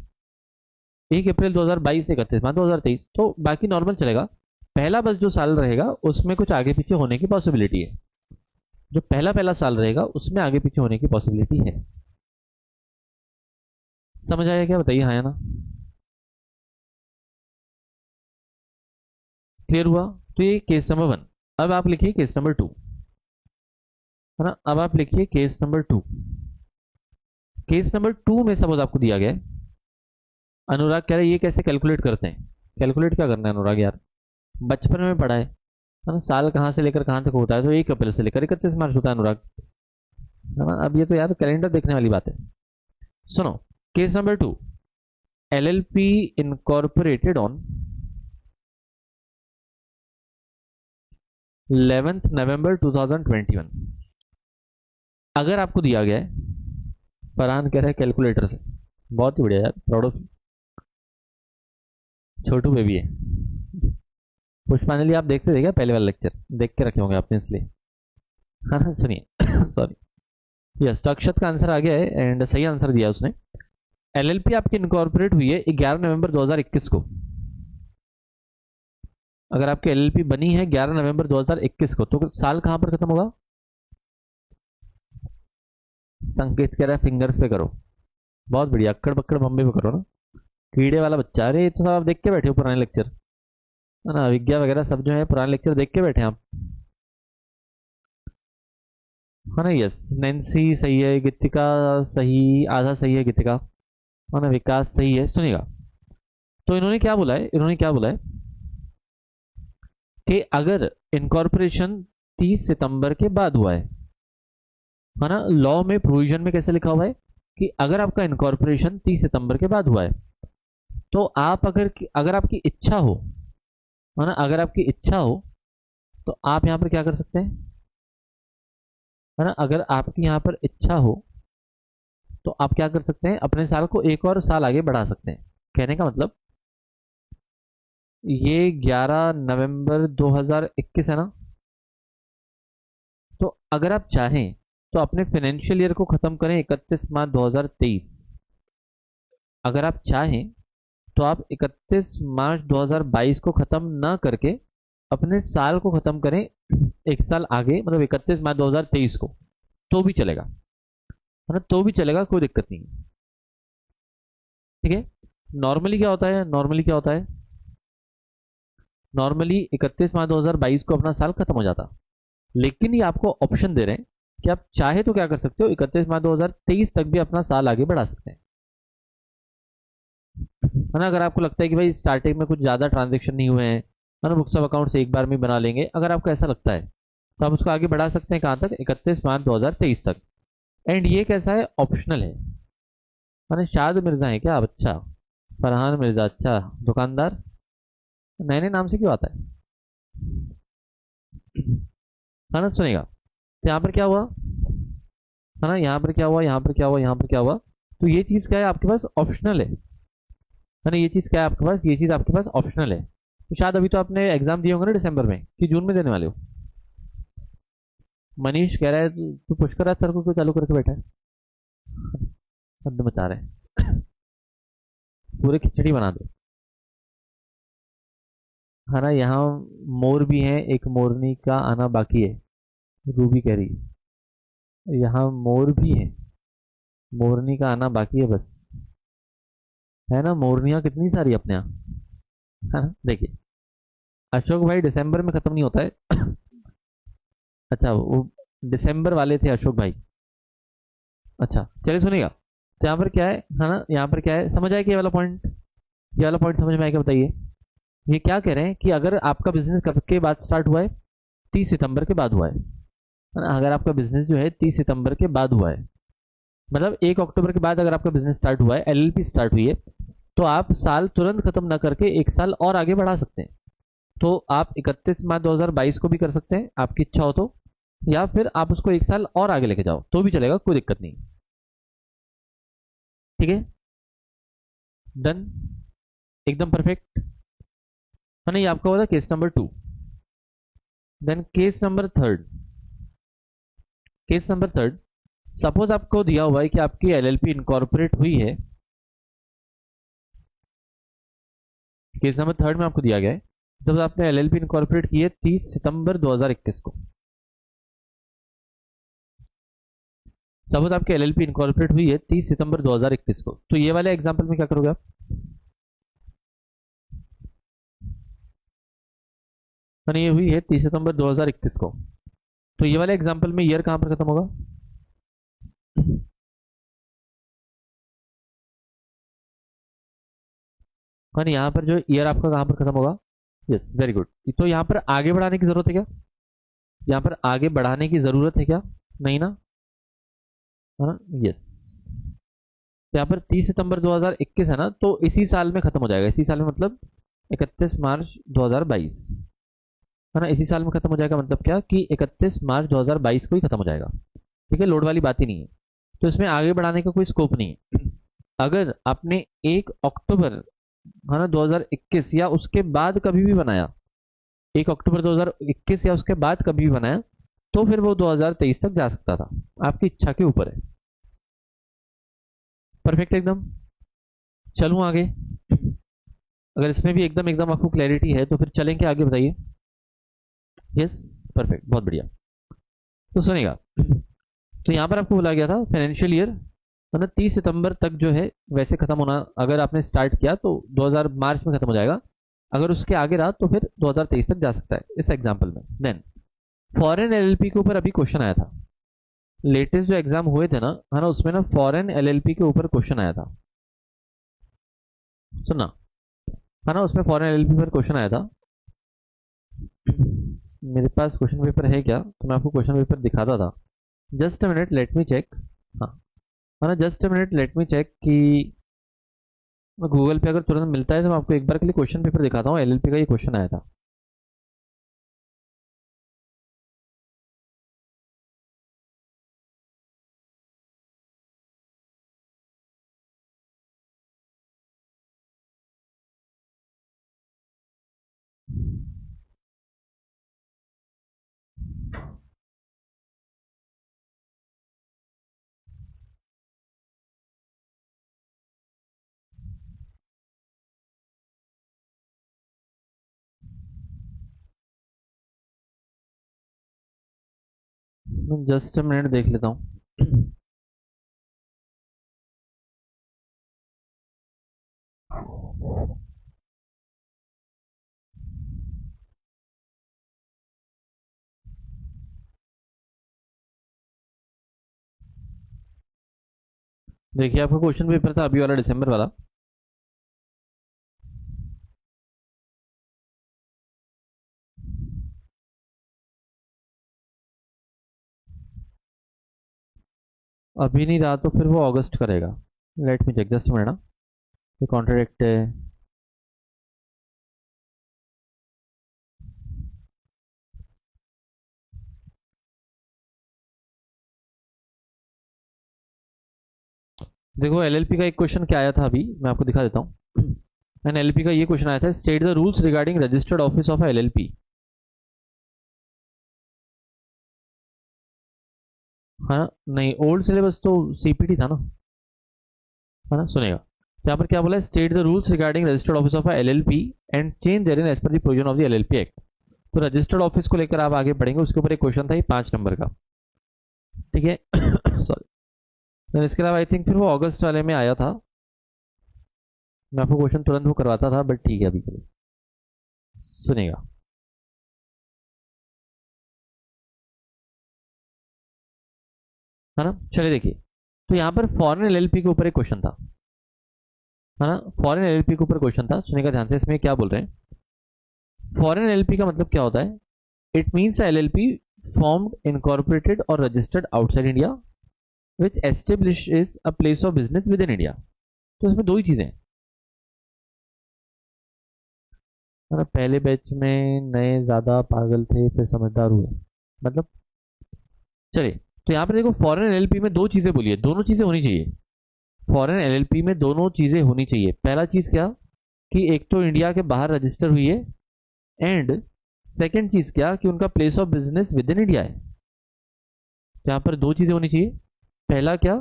1 अप्रैल 2022 से 31 मार्च 2023, तो बाकी नॉर्मल चलेगा। पहला बस जो साल रहेगा उसमें कुछ आगे पीछे होने की पॉसिबिलिटी है, जो पहला पहला साल रहेगा उसमें आगे पीछे होने की पॉसिबिलिटी है। समझ आया क्या? बताइए हाँ या ना, क्लियर हुआ? तो ये केस नंबर 1। अब आप लिखिए केस नंबर 2, है ना। अब आप लिखिए केस नंबर 2। केस नंबर 2 में सपोज आपको दिया गया है, अनुराग कह रहे हैं ये कैसे कैलकुलेट करते हैं? कैलकुलेट क्या करना है अनुराग यार, बचपन में पढ़ा है ना, साल कहाँ से लेकर कहाँ तक होता है? तो 1 अप्रैल से लेकर 31 मार्च होता है अनुराग, है ना। अब ये तो यार कैलेंडर देखने वाली बात है। सुनो, case number 2, LLP incorporated on 11 नवंबर 2021। अगर आपको दिया गया है, फरहान कह रहा है कैलकुलेटर से, बहुत ही बढ़िया यार, प्राउड ऑफ छोटू बेबी है। पुष्पांजलि आप देखते थे क्या पहले वाला लेक्चर? देख के रखे होंगे आपने इसलिए, हाँ हाँ सुनिए सॉरी। यस, तो अक्षत का आंसर आ गया है एंड सही आंसर दिया उसने। एलएलपी आपकी इनकॉर्पोरेट हुई है 11 नवंबर 2021 को। अगर आपकी एलएलपी बनी है 11 नवंबर 2021 को, तो साल कहां पर खत्म होगा? संकेत कह रहा है फिंगर्स पे करो, बहुत बढ़िया, अक्कड़ बक्कड़ बम्बे पे करो ना, कीड़े वाला बच्चा। अरे ये तो सब आप देख के बैठे हो पुराने लेक्चर, है ना, विज्ञा वगैरह सब जो है पुराने लेक्चर देख के बैठे हैं आप। है ना। यस, नैन्सी सही है, गीतिका सही, आधा सही है गीतिका, है ना। विकास सही है। सुनिएगा, तो इन्होंने क्या बोला है, इन्होंने क्या बोला है कि अगर इनकॉर्पोरेशन 30 सितंबर के बाद हुआ है ना। लॉ में प्रोविजन में कैसे लिखा हुआ है कि अगर आपका इनकॉर्पोरेशन 30 सितंबर के बाद हुआ है तो आप अगर आपकी इच्छा हो, है ना, अगर आपकी इच्छा हो तो आप यहां पर क्या कर सकते हैं, है ना। अगर आपकी यहां पर इच्छा हो तो आप क्या कर सकते हैं, अपने साल को एक और साल आगे बढ़ा सकते हैं। कहने का मतलब ये 11 नवंबर 2021 है ना। तो अगर आप चाहें तो अपने फाइनेंशियल ईयर को खत्म करें 31 मार्च 2023। अगर आप चाहें तो आप 31 मार्च 2022 को खत्म ना करके अपने साल को खत्म करें एक साल आगे, मतलब 31 मार्च 2023 को, तो भी चलेगा, है ना, तो भी चलेगा, कोई दिक्कत नहीं है। ठीक है। नॉर्मली क्या होता है, नॉर्मली क्या होता है, नॉर्मली 31 मार्च 2022 को अपना साल खत्म हो जाता, लेकिन ये आपको ऑप्शन दे रहे हैं कि आप चाहे तो क्या कर सकते हो, 31 मार्च 2023 तक भी अपना साल आगे बढ़ा सकते हैं, है ना। अगर आपको लगता है कि भाई स्टार्टिंग में कुछ ज़्यादा ट्रांजेक्शन नहीं हुए हैं, है ना, बुक्स ऑफ अकाउंट से एक बार में बना लेंगे, अगर आपको ऐसा लगता है तो आप उसको आगे बढ़ा सकते हैं, कहाँ तक, 31 मार्च 2023 तक। एंड ये कैसा है, ऑप्शनल है। मैंने शाद मिर्जा है क्या, अच्छा, फरहान मिर्जा, अच्छा, दुकानदार, नए नए नाम से क्यों आता है, है ना। सुनेगा, तो यहाँ पर क्या हुआ, है ना, यहाँ पर क्या हुआ, यहाँ पर क्या हुआ, यहाँ पर क्या हुआ, तो ये चीज़ क्या है आपके पास, ऑप्शनल है ना। ये चीज़ क्या है आपके पास, ये चीज़ आपके पास ऑप्शनल है। तो शायद अभी तो आपने एग्जाम दिए होंगे ना दिसंबर में, कि जून में देने वाले हो। मनीष कह रहा है तू पुष्कर राज सर को क्यों चालू करके बैठा है, हद मचा रहे हैं, पूरे खिचड़ी बना दे, है ना। यहाँ मोर भी है, एक मोरनी का आना बाकी है, रूबी कह रही है। यहाँ मोर भी है, मोरनी का आना बाकी है बस, है ना। मोरनियाँ कितनी सारी अपने यहाँ, है ना। देखिए, अशोक भाई दिसंबर में खत्म नहीं होता है। अच्छा, वो दिसंबर वाले थे अशोक भाई। अच्छा, चलिए सुनिएगा, तो यहाँ पर क्या है ना, यहाँ पर क्या है, समझ आया कि ये वाला पॉइंट, ये वाला पॉइंट समझ में आएगा, बताइए। ये क्या कह रहे हैं कि अगर आपका बिजनेस कब के बाद स्टार्ट हुआ है, 30 सितंबर के बाद हुआ है ना। अगर आपका बिजनेस जो है 30 सितंबर के बाद हुआ है, मतलब 1 अक्टूबर के बाद अगर आपका बिजनेस स्टार्ट हुआ है, एलएलपी स्टार्ट हुई है, तो आप साल तुरंत खत्म ना करके एक साल और आगे बढ़ा सकते हैं। तो आप 31 मार्च 2022 को भी कर सकते हैं, आपकी इच्छा हो तो, या फिर आप उसको एक साल और आगे लेके जाओ तो भी चलेगा, कोई दिक्कत नहीं। ठीक है, डन, एकदम परफेक्ट, है ना। ये आपका होगा case number 2। Then case number 3, case number 3, suppose आपको दिया हुआ है कि आपकी एलएलपी इनकॉर्पोरेट हुई है। केस नंबर 3 में आपको दिया गया है, जब आपने एलएलपी इनकॉर्पोरेट की है 30 सितंबर 2021 को। सपोज आपकी एलएलपी इनकॉर्पोरेट हुई है 30 सितंबर 2021 को, तो ये वाले एग्जांपल में क्या करोगे आप, ये हुई है 30 सितंबर 2021 को, तो ये वाले एग्जांपल में ईयर कहां पर खत्म होगा, यहाँ पर जो ईयर आपका कहां पर खत्म होगा, यस, वेरी गुड। तो यहाँ पर आगे बढ़ाने की जरूरत है क्या, यहाँ पर आगे बढ़ाने की जरूरत है क्या, नहीं ना, है ना। यस, यहाँ पर 30 सितंबर 2021 है ना, तो इसी साल में खत्म हो जाएगा, इसी साल में मतलब 31 मार्च 2022, है ना। इसी साल में खत्म हो जाएगा, मतलब क्या कि 31 मार्च 2022 को ही खत्म हो जाएगा। ठीक है, लोड वाली बात ही नहीं है, तो इसमें आगे बढ़ाने का कोई स्कोप नहीं है। अगर आपने 1 अक्टूबर, है ना, 2021 या उसके बाद कभी भी बनाया, 1 अक्टूबर 2021 या उसके बाद कभी भी बनाया, तो फिर वो 2023 तक जा सकता था, आपकी इच्छा के ऊपर है। परफेक्ट एकदम। चलूँ आगे, अगर इसमें भी एकदम एकदम आपको क्लैरिटी है तो फिर चलेंगे आगे, बताइए। यस, परफेक्ट, बहुत बढ़िया। तो सुनेगा, तो यहाँ पर आपको बोला गया था फाइनेंशियल ईयर, मतलब 30 सितंबर तक जो है वैसे खत्म होना, अगर आपने स्टार्ट किया तो 2000 मार्च में खत्म हो जाएगा, अगर उसके आगे रहा तो फिर 2023 तक जा सकता है, इस एग्जाम्पल में। देन फॉरेन एलएलपी के ऊपर अभी क्वेश्चन आया था, लेटेस्ट जो एग्जाम हुए थे ना, है ना, उसमें ना फॉरेन एलएलपी के ऊपर क्वेश्चन आया था, सुनना, है ना, उसमें फॉरेन एलएलपी पर क्वेश्चन आया था। मेरे पास क्वेश्चन पेपर है क्या, तो मैं आपको क्वेश्चन पेपर दिखाता था। Just a minute, let me check. हाँ, है ना, just a minute, let me check कि गूगल पे अगर तुरंत मिलता है तो मैं आपको एक बार के लिए क्वेश्चन पेपर दिखाता हूँ। एलएलपी का ये क्वेश्चन आया था। जस्ट अ मिनट, देख लेता हूँ। देखिए, आपका क्वेश्चन पेपर था अभी वाला, दिसंबर वाला। अभी नहीं रहा तो फिर वो अगस्त करेगा। Let me check, just minute ना, ये कॉन्ट्रैक्ट है। देखो, एलएलपी का एक क्वेश्चन क्या आया था अभी, मैं आपको दिखा देता हूँ। एंड एलएलपी का ये क्वेश्चन आया था, state the rules regarding registered office of LLP. हाँ, नहीं, ओल्ड सिलेबस तो सीपीटी था ना, है ना, सुनेगा। यहाँ पर क्या बोला है, state the rules regarding registered office of LLP and change therein as per the provision of the LLP act. तो रजिस्टर्ड ऑफिस को लेकर आप आगे बढ़ेंगे, उसके ऊपर एक क्वेश्चन था, ये 5 नंबर का, ठीक है। सॉरी। इसके अलावा आई थिंक फिर वो अगस्त वाले में आया था। मैं आपको क्वेश्चन तुरंत वो करवाता था, बट ठीक है, अभी के लिए सुनेगा। है ना, चलिए देखिए, तो यहाँ पर फॉरेन एलएलपी के ऊपर एक क्वेश्चन था, है ना, फॉरेन एलएलपी के ऊपर क्वेश्चन था, सुनेगा ध्यान से। इसमें क्या बोल रहे हैं, फॉरेन एलएलपी का मतलब क्या होता है। It means LLP formed, incorporated or registered outside India, which establishes a place of business within India। तो इसमें दो ही चीजें हैं, है ना, पहले बैच में नए ज्यादा पागल थे, फिर समझदार हुए, मतलब, चलिए। तो यहाँ पर देखो, फॉरेन एलएलपी में दो चीजें बोली है, दोनों चीजें होनी चाहिए। फॉरेन एलएलपी में दोनों चीजें होनी चाहिए। पहला चीज क्या, कि एक तो इंडिया के बाहर रजिस्टर हुई है, एंड सेकेंड चीज क्या, कि उनका place of business with in India है। यहाँ पर दो चीजें होनी चाहिए। पहला क्या,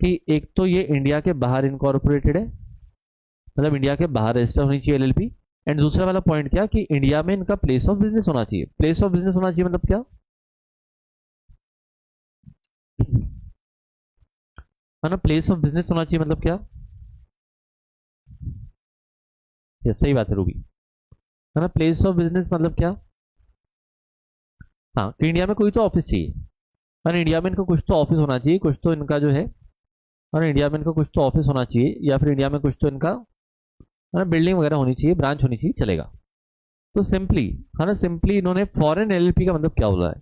कि एक तो ये इंडिया के बाहर इनकॉर्पोरेटेड है, मतलब इंडिया के बाहर रजिस्टर होनी चाहिए एलएलपी। एंड दूसरा वाला पॉइंट क्या, कि इंडिया में इनका प्लेस ऑफ बिजनेस होना चाहिए। प्लेस ऑफ बिजनेस होना चाहिए मतलब क्या, है ना, प्लेस ऑफ बिजनेस होना चाहिए मतलब क्या, ये सही बात है रूबी, है ना, प्लेस ऑफ बिजनेस मतलब क्या। हाँ, कि इंडिया में कोई तो ऑफिस चाहिए, और इंडिया में इनका कुछ तो ऑफिस होना चाहिए, कुछ तो इनका जो है, और इंडिया में इनका कुछ तो ऑफिस होना चाहिए, या फिर इंडिया में कुछ तो इनका, है ना, बिल्डिंग वगैरह होनी चाहिए, ब्रांच होनी चाहिए, चलेगा। तो सिंपली, है ना, सिंपली इन्होंने फॉरेन एलएलपी का मतलब क्या बोला है,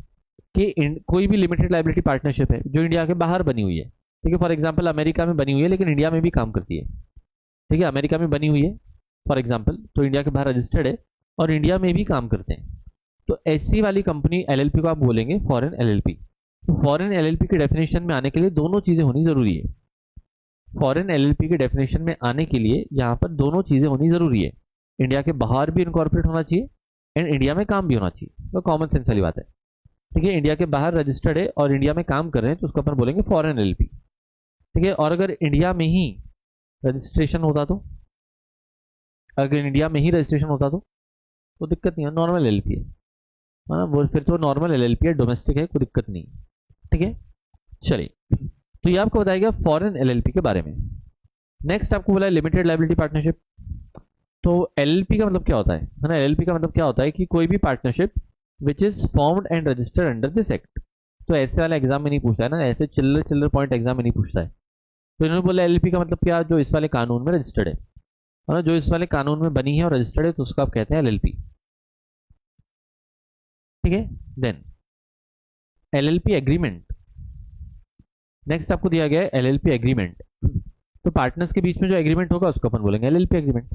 कि कोई भी लिमिटेड लाइबिलिटी पार्टनरशिप है जो इंडिया के बाहर बनी हुई है, ठीक है, फॉर एग्जाम्पल अमेरिका में बनी हुई है लेकिन इंडिया में भी काम करती है, ठीक है, अमेरिका में बनी हुई है फॉर एग्जाम्पल, तो इंडिया के बाहर रजिस्टर्ड है और इंडिया में भी काम करते हैं, तो ऐसी वाली कंपनी एलएलपी को आप बोलेंगे फॉरेन एलएलपी। तो फॉरेन एलएलपी के डेफिनेशन में आने के लिए दोनों चीजें होनी जरूरी है। फॉरेन एलएलपी के डेफिनेशन में आने के लिए यहाँ पर दोनों चीजें होनी जरूरी है, इंडिया के बाहर भी इनकॉर्पोरेट होना चाहिए एंड इंडिया में काम भी होना चाहिए। तो कॉमन सेंस वाली बात है, ठीक है, इंडिया के बाहर रजिस्टर्ड है और इंडिया में काम कर रहे हैं तो उसको अपन बोलेंगे फॉरेन एलएलपी, ठीक है। और अगर इंडिया में ही रजिस्ट्रेशन होता तो, अगर इंडिया में ही रजिस्ट्रेशन होता तो दिक्कत नहीं है, नॉर्मल एलएलपी है, हाँ, वो फिर तो नॉर्मल एलएलपी है, डोमेस्टिक है, कोई दिक्कत नहीं, ठीक है। चलिए, तो ये आपको बताएगा फॉरेन एलएलपी के बारे में। नेक्स्ट आपको बोला है लिमिटेड लाइबिलिटी पार्टनरशिप। तो एलएलपी का मतलब क्या होता है ना, एलएलपी का मतलब क्या होता है कि कोई भी partnership which is formed and registered under this act. तो ऐसे वाला एग्जाम में नहीं पूछता है ना, ऐसे चिल्लर चिल्लर पॉइंट एग्जाम में नहीं पूछता है। तो इन्होंने बोला एलएलपी का मतलब क्या, जो इस वाले कानून में रजिस्टर्ड है, और जो इस वाले कानून में बनी है और रजिस्टर्ड है, तो उसको आप कहते हैं एलएलपी। ठीक है, देन एलएलपी एग्रीमेंट। नेक्स्ट आपको दिया गया है एलएलपी एग्रीमेंट। तो पार्टनर्स के बीच में जो एग्रीमेंट होगा उसको अपन बोलेंगे एलएलपी एग्रीमेंट।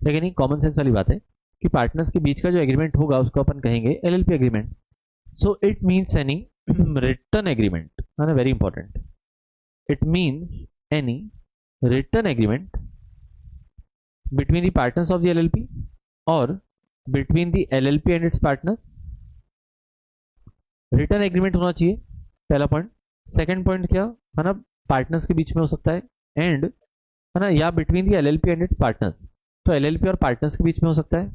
लेकिन नहीं, कॉमन सेंस वाली बात है कि पार्टनर्स के बीच का जो एग्रीमेंट होगा उसको अपन कहेंगे LLP agreement. So it means any return agreement, है ना, very important. It means any return agreement between the partners of the LLP or between the LLP and its partners। Return agreement होना चाहिए, पहला point. Second point क्या है ना, partners के बीच में हो सकता है, एंड है ना, या between the LLP and its partners, तो एलएलपी और पार्टनर्स के बीच में हो सकता है।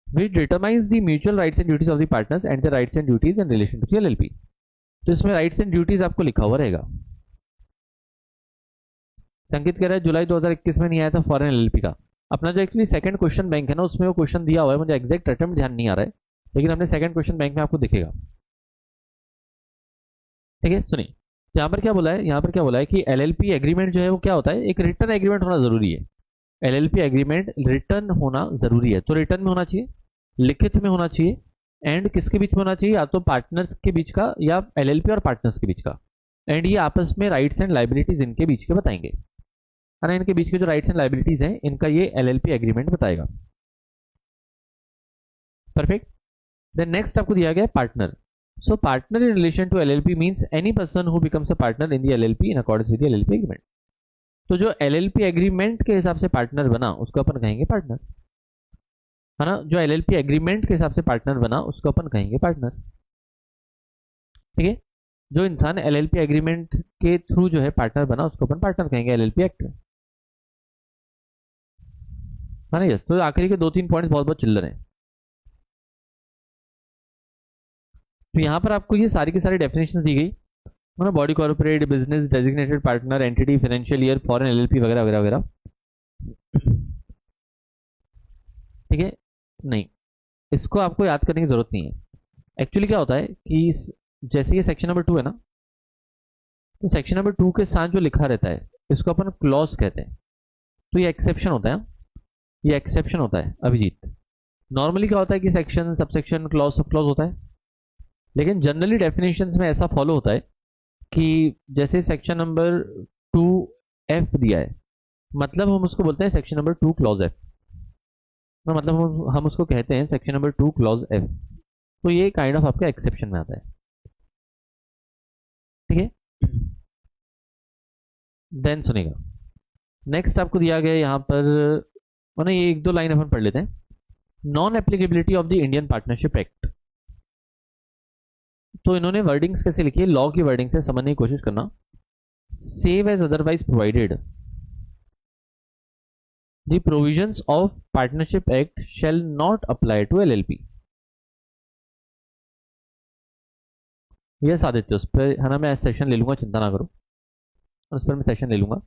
Which determines the mutual rights and duties of the partners and the rights and duties in relation to the LLP. तो इसमें राइट्स एंड ड्यूटीज आपको लिखा हुआ रहेगा। संकेत कह रहा है जुलाई 2021 में नहीं आया था फॉरेन एलएलपी का। अपना जो एक्चुअली सेकंड क्वेश्चन बैंक है ना, उसमें वो क्वेश्चन दिया हुआ है, मुझे एग्जैक्ट अटेम्प्ट ध्यान नहीं आ रहा है, लेकिन हमने सेकंड क्वेश्चन बैंक में आपको दिखेगा। ठीक है, सुनिए यहाँ पर क्या बोला है, यहाँ पर क्या बोला है कि एलएलपी एग्रीमेंट जो है वो क्या होता है, एक रिटर्न एग्रीमेंट होना जरूरी है। एलएलपी एग्रीमेंट रिटर्न होना जरूरी है, तो रिटर्न में होना चाहिए, लिखित में होना चाहिए, एंड किसके बीच में होना चाहिए, या तो पार्टनर्स के बीच का या एलएलपी और पार्टनर्स के बीच का। एंड ये आपस में राइट्स एंड लाइबिलिटीज इनके बीच के बताएंगे, है ना, इनके बीच के जो राइट्स एंड लाइबिलिटीज हैं इनका ये एलएलपी एग्रीमेंट बताएगा। परफेक्ट। देन नेक्स्ट आपको दिया गया है partner. So partner in relation to LLP means any person who becomes a partner in the LLP in accordance with the LLP agreement. तो जो एलएलपी एग्रीमेंट के हिसाब से पार्टनर बना उसको अपन कहेंगे पार्टनर, है ना, जो एलएलपी एग्रीमेंट के हिसाब से पार्टनर बना उसको अपन कहेंगे पार्टनर। ठीक है, जो इंसान एलएलपी एग्रीमेंट के थ्रू जो है पार्टनर बना उसको अपन पार्टनर कहेंगे एलएलपी एक्ट में, है ना। यस, तो आखिरी के 2-3 पॉइंट्स बहुत बहुत चिल्लर हैं। तो यहाँ पर आपको ये सारी की सारी डेफिनेशन दी गई, है ना, body corporate, business, designated partner, entity, financial year, foreign LLP वगैरह वगैरह वगैरह। ठीक है, नहीं, इसको आपको याद करने की जरूरत नहीं है। एक्चुअली क्या होता है कि जैसे ये सेक्शन नंबर 2 है ना, तो सेक्शन नंबर 2 के साथ जो लिखा रहता है इसको अपन क्लॉज कहते हैं। तो ये एक्सेप्शन होता है, ये एक्सेप्शन होता है अभिजीत। नॉर्मली क्या होता है कि section, subsection, clause, sub clause होता है, लेकिन जनरली डेफिनेशंस में ऐसा फॉलो होता है कि जैसे सेक्शन नंबर 2F दिया है, मतलब हम उसको बोलते हैं सेक्शन नंबर 2 क्लॉज F, मतलब हम उसको कहते हैं सेक्शन नंबर 2 क्लॉज F। तो ये काइंड ऑफ आपका एक्सेप्शन में आता है। ठीक है, देन सुनेगा, नेक्स्ट आपको दिया गया यहाँ पर, मैंने ये 1-2 लाइन अपन पढ़ लेते हैं। Non applicability of the Indian partnership act. तो इन्होंने वर्डिंग्स कैसे लिखी है, लॉ की वर्डिंग से समझने की कोशिश करना। Save as otherwise provided the provisions of partnership act shall not apply to LLP. Yes Aditya, उस पर है ना मैं सेशन ले लूंगा, चिंता ना करो, उस पर मैं सेशन ले लूंगा।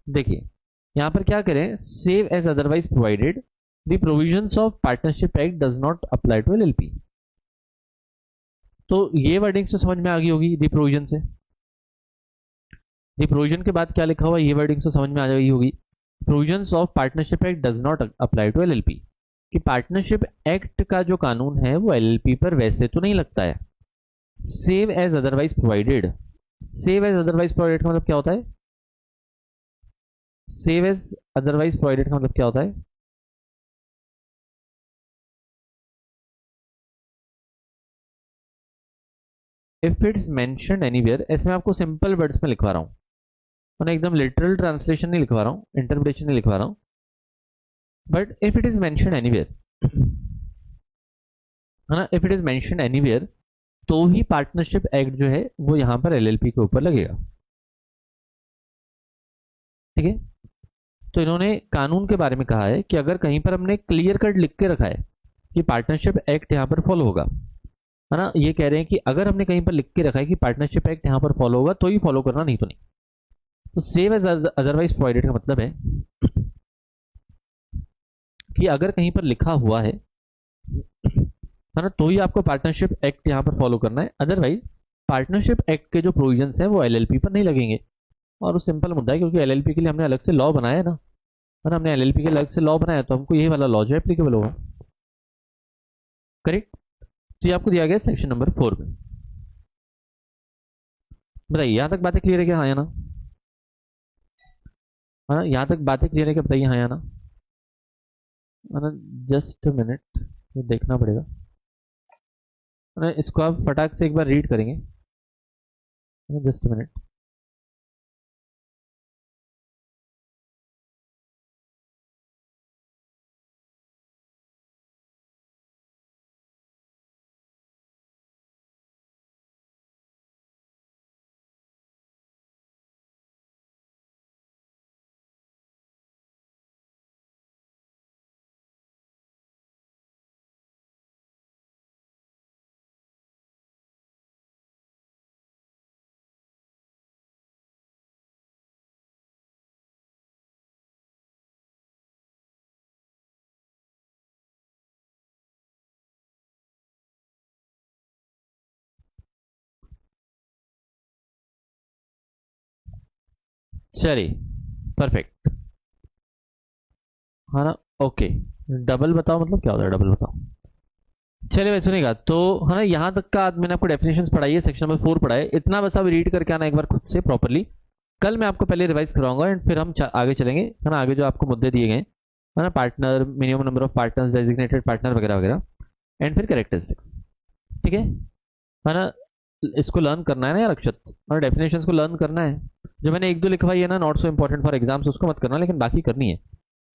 देखिए यहां पर क्या करें, save as otherwise provided the provisions of partnership act does not apply to LLP. तो ये वर्डिंग तो समझ में आ गई होगी दी प्रोविजन से। दी प्रोविजन के बाद क्या लिखा हुआ, ये वर्डिंग तो समझ में आ गई होगी। Provisions of partnership act does not apply to LLP, कि पार्टनरशिप एक्ट का जो कानून है वो एलएलपी पर वैसे तो नहीं लगता है। Save as otherwise provided, save as otherwise provided का मतलब क्या होता है, सेव एज अदरवाइज प्रोवाइडेड का मतलब क्या होता है, इफ इट्स मेंशन्ड एनीवेयर। ऐसे मैं आपको सिंपल वर्ड्स में लिखवा रहा हूं, मैंने एकदम लिटरल ट्रांसलेशन नहीं लिखवा रहा हूं, इंटरप्रिटेशन नहीं लिखवा रहा हूं, but if it is mentioned anywhere, है ना, if it is mentioned anywhere, तो ही पार्टनरशिप एक्ट जो है वो यहां पर एलएलपी के ऊपर लगेगा। ठीक है, तो इन्होंने कानून के बारे में कहा है कि अगर कहीं पर हमने क्लियर कट लिख के रखा है कि पार्टनरशिप एक्ट यहां पर फॉलो होगा, है ना, ये कह रहे हैं कि अगर हमने कहीं पर लिख के रखा है कि पार्टनरशिप एक्ट यहां पर फॉलो होगा तो ही फॉलो करना, नहीं तो नहीं। तो सेव एज अदरवाइज प्रोवाइडेड का मतलब है कि अगर कहीं पर लिखा हुआ है ना, तो ही आपको पार्टनरशिप एक्ट यहां पर फॉलो करना है, अदरवाइज पार्टनरशिप एक्ट के जो प्रोविजंस हैं वो एलएलपी पर नहीं लगेंगे। और वो सिंपल मुद्दा है, क्योंकि एलएलपी के लिए हमने अलग से लॉ बनाया है ना, है ना, हमने एलएलपी के लिए अलग से लॉ बनाया, तो हमको यही वाला लॉ जो एप्लीकेबल होगा। करेक्ट। तो ये आपको दिया गया सेक्शन नंबर 4 में। बताइए यहां तक बातें क्लियर है क्या? हाँ या ना? है ना, यहां तक बातें क्लियर है क्या? बताइए हाँ या ना? है ना, जस्ट मिनट, देखना पड़ेगा। है ना, इसको आप फटाक से एक बार रीड करेंगे। Just minute. चलिए परफेक्ट। हाँ ना, ओके। डबल बताओ मतलब क्या होता है? डबल बताओ। चलिए भाई सुनेगा तो, है ना, यहाँ तक का आज मैंने आपको डेफिनेशंस पढ़ाई है, सेक्शन नंबर 4 पढ़ा है, इतना बस अब रीड करके आना एक बार खुद से प्रॉपरली। कल मैं आपको पहले रिवाइज कराऊंगा एंड फिर हम आगे चलेंगे, है ना, आगे जो आपको मुद्दे दिए गए है ना, partner, minimum number of partners, designated partner वगैरह वगैरह, एंड फिर कैरेक्टरिस्टिक्स। ठीक है ना, इसको लर्न करना है ना यार अक्षत, और डेफिनेशंस को लर्न करना है। जो मैंने एक दो लिखवाई है ना, not so important for exams, उसको मत करना, लेकिन बाकी करनी है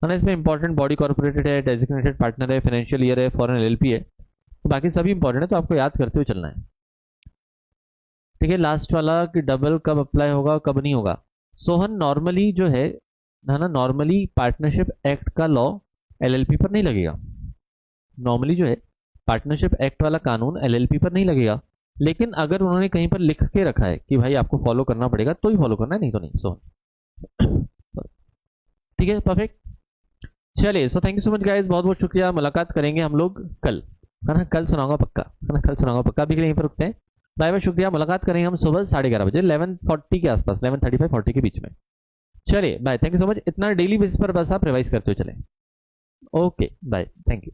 ना। इसमें इंपॉर्टेंट बॉडी कॉर्पोरेटेड है, डेजिग्नेटेड पार्टनर है, फाइनेंशियल ईयर है, फॉरेन एलएलपी है, तो बाकी सभी इंपॉर्टेंट है, तो आपको याद करते हुए चलना है। ठीक है, लास्ट वाला कि डबल कब अप्लाई होगा कब नहीं होगा। सोहन नॉर्मली जो है ना, नॉर्मली पार्टनरशिप एक्ट का लॉ एलएलपी पर नहीं लगेगा। नॉर्मली जो है पार्टनरशिप एक्ट वाला कानून एलएलपी पर नहीं लगेगा, लेकिन अगर उन्होंने कहीं पर लिख के रखा है कि भाई आपको फॉलो करना पड़ेगा तो ही फॉलो करना है, नहीं तो नहीं। सोहन ठीक है, परफेक्ट। चलिए, so thank you so much guys, बहुत बहुत शुक्रिया। मुलाकात करेंगे हम लोग कल, है ना, कल सुनाऊंगा पक्का, है ना, कल सुनाऊंगा पक्का। अभी के लिए यहीं पर रुकते हैं। बाय बाय, शुक्रिया। मुलाकात करेंगे हम सुबह 11:30 बजे, 11:40 के आसपास, 11:35-40 के बीच में। चलिए bye, thank you so much. इतना डेली बेसिस पर बस आप रिवाइज करते हुए चलें। Okay bye, thank you.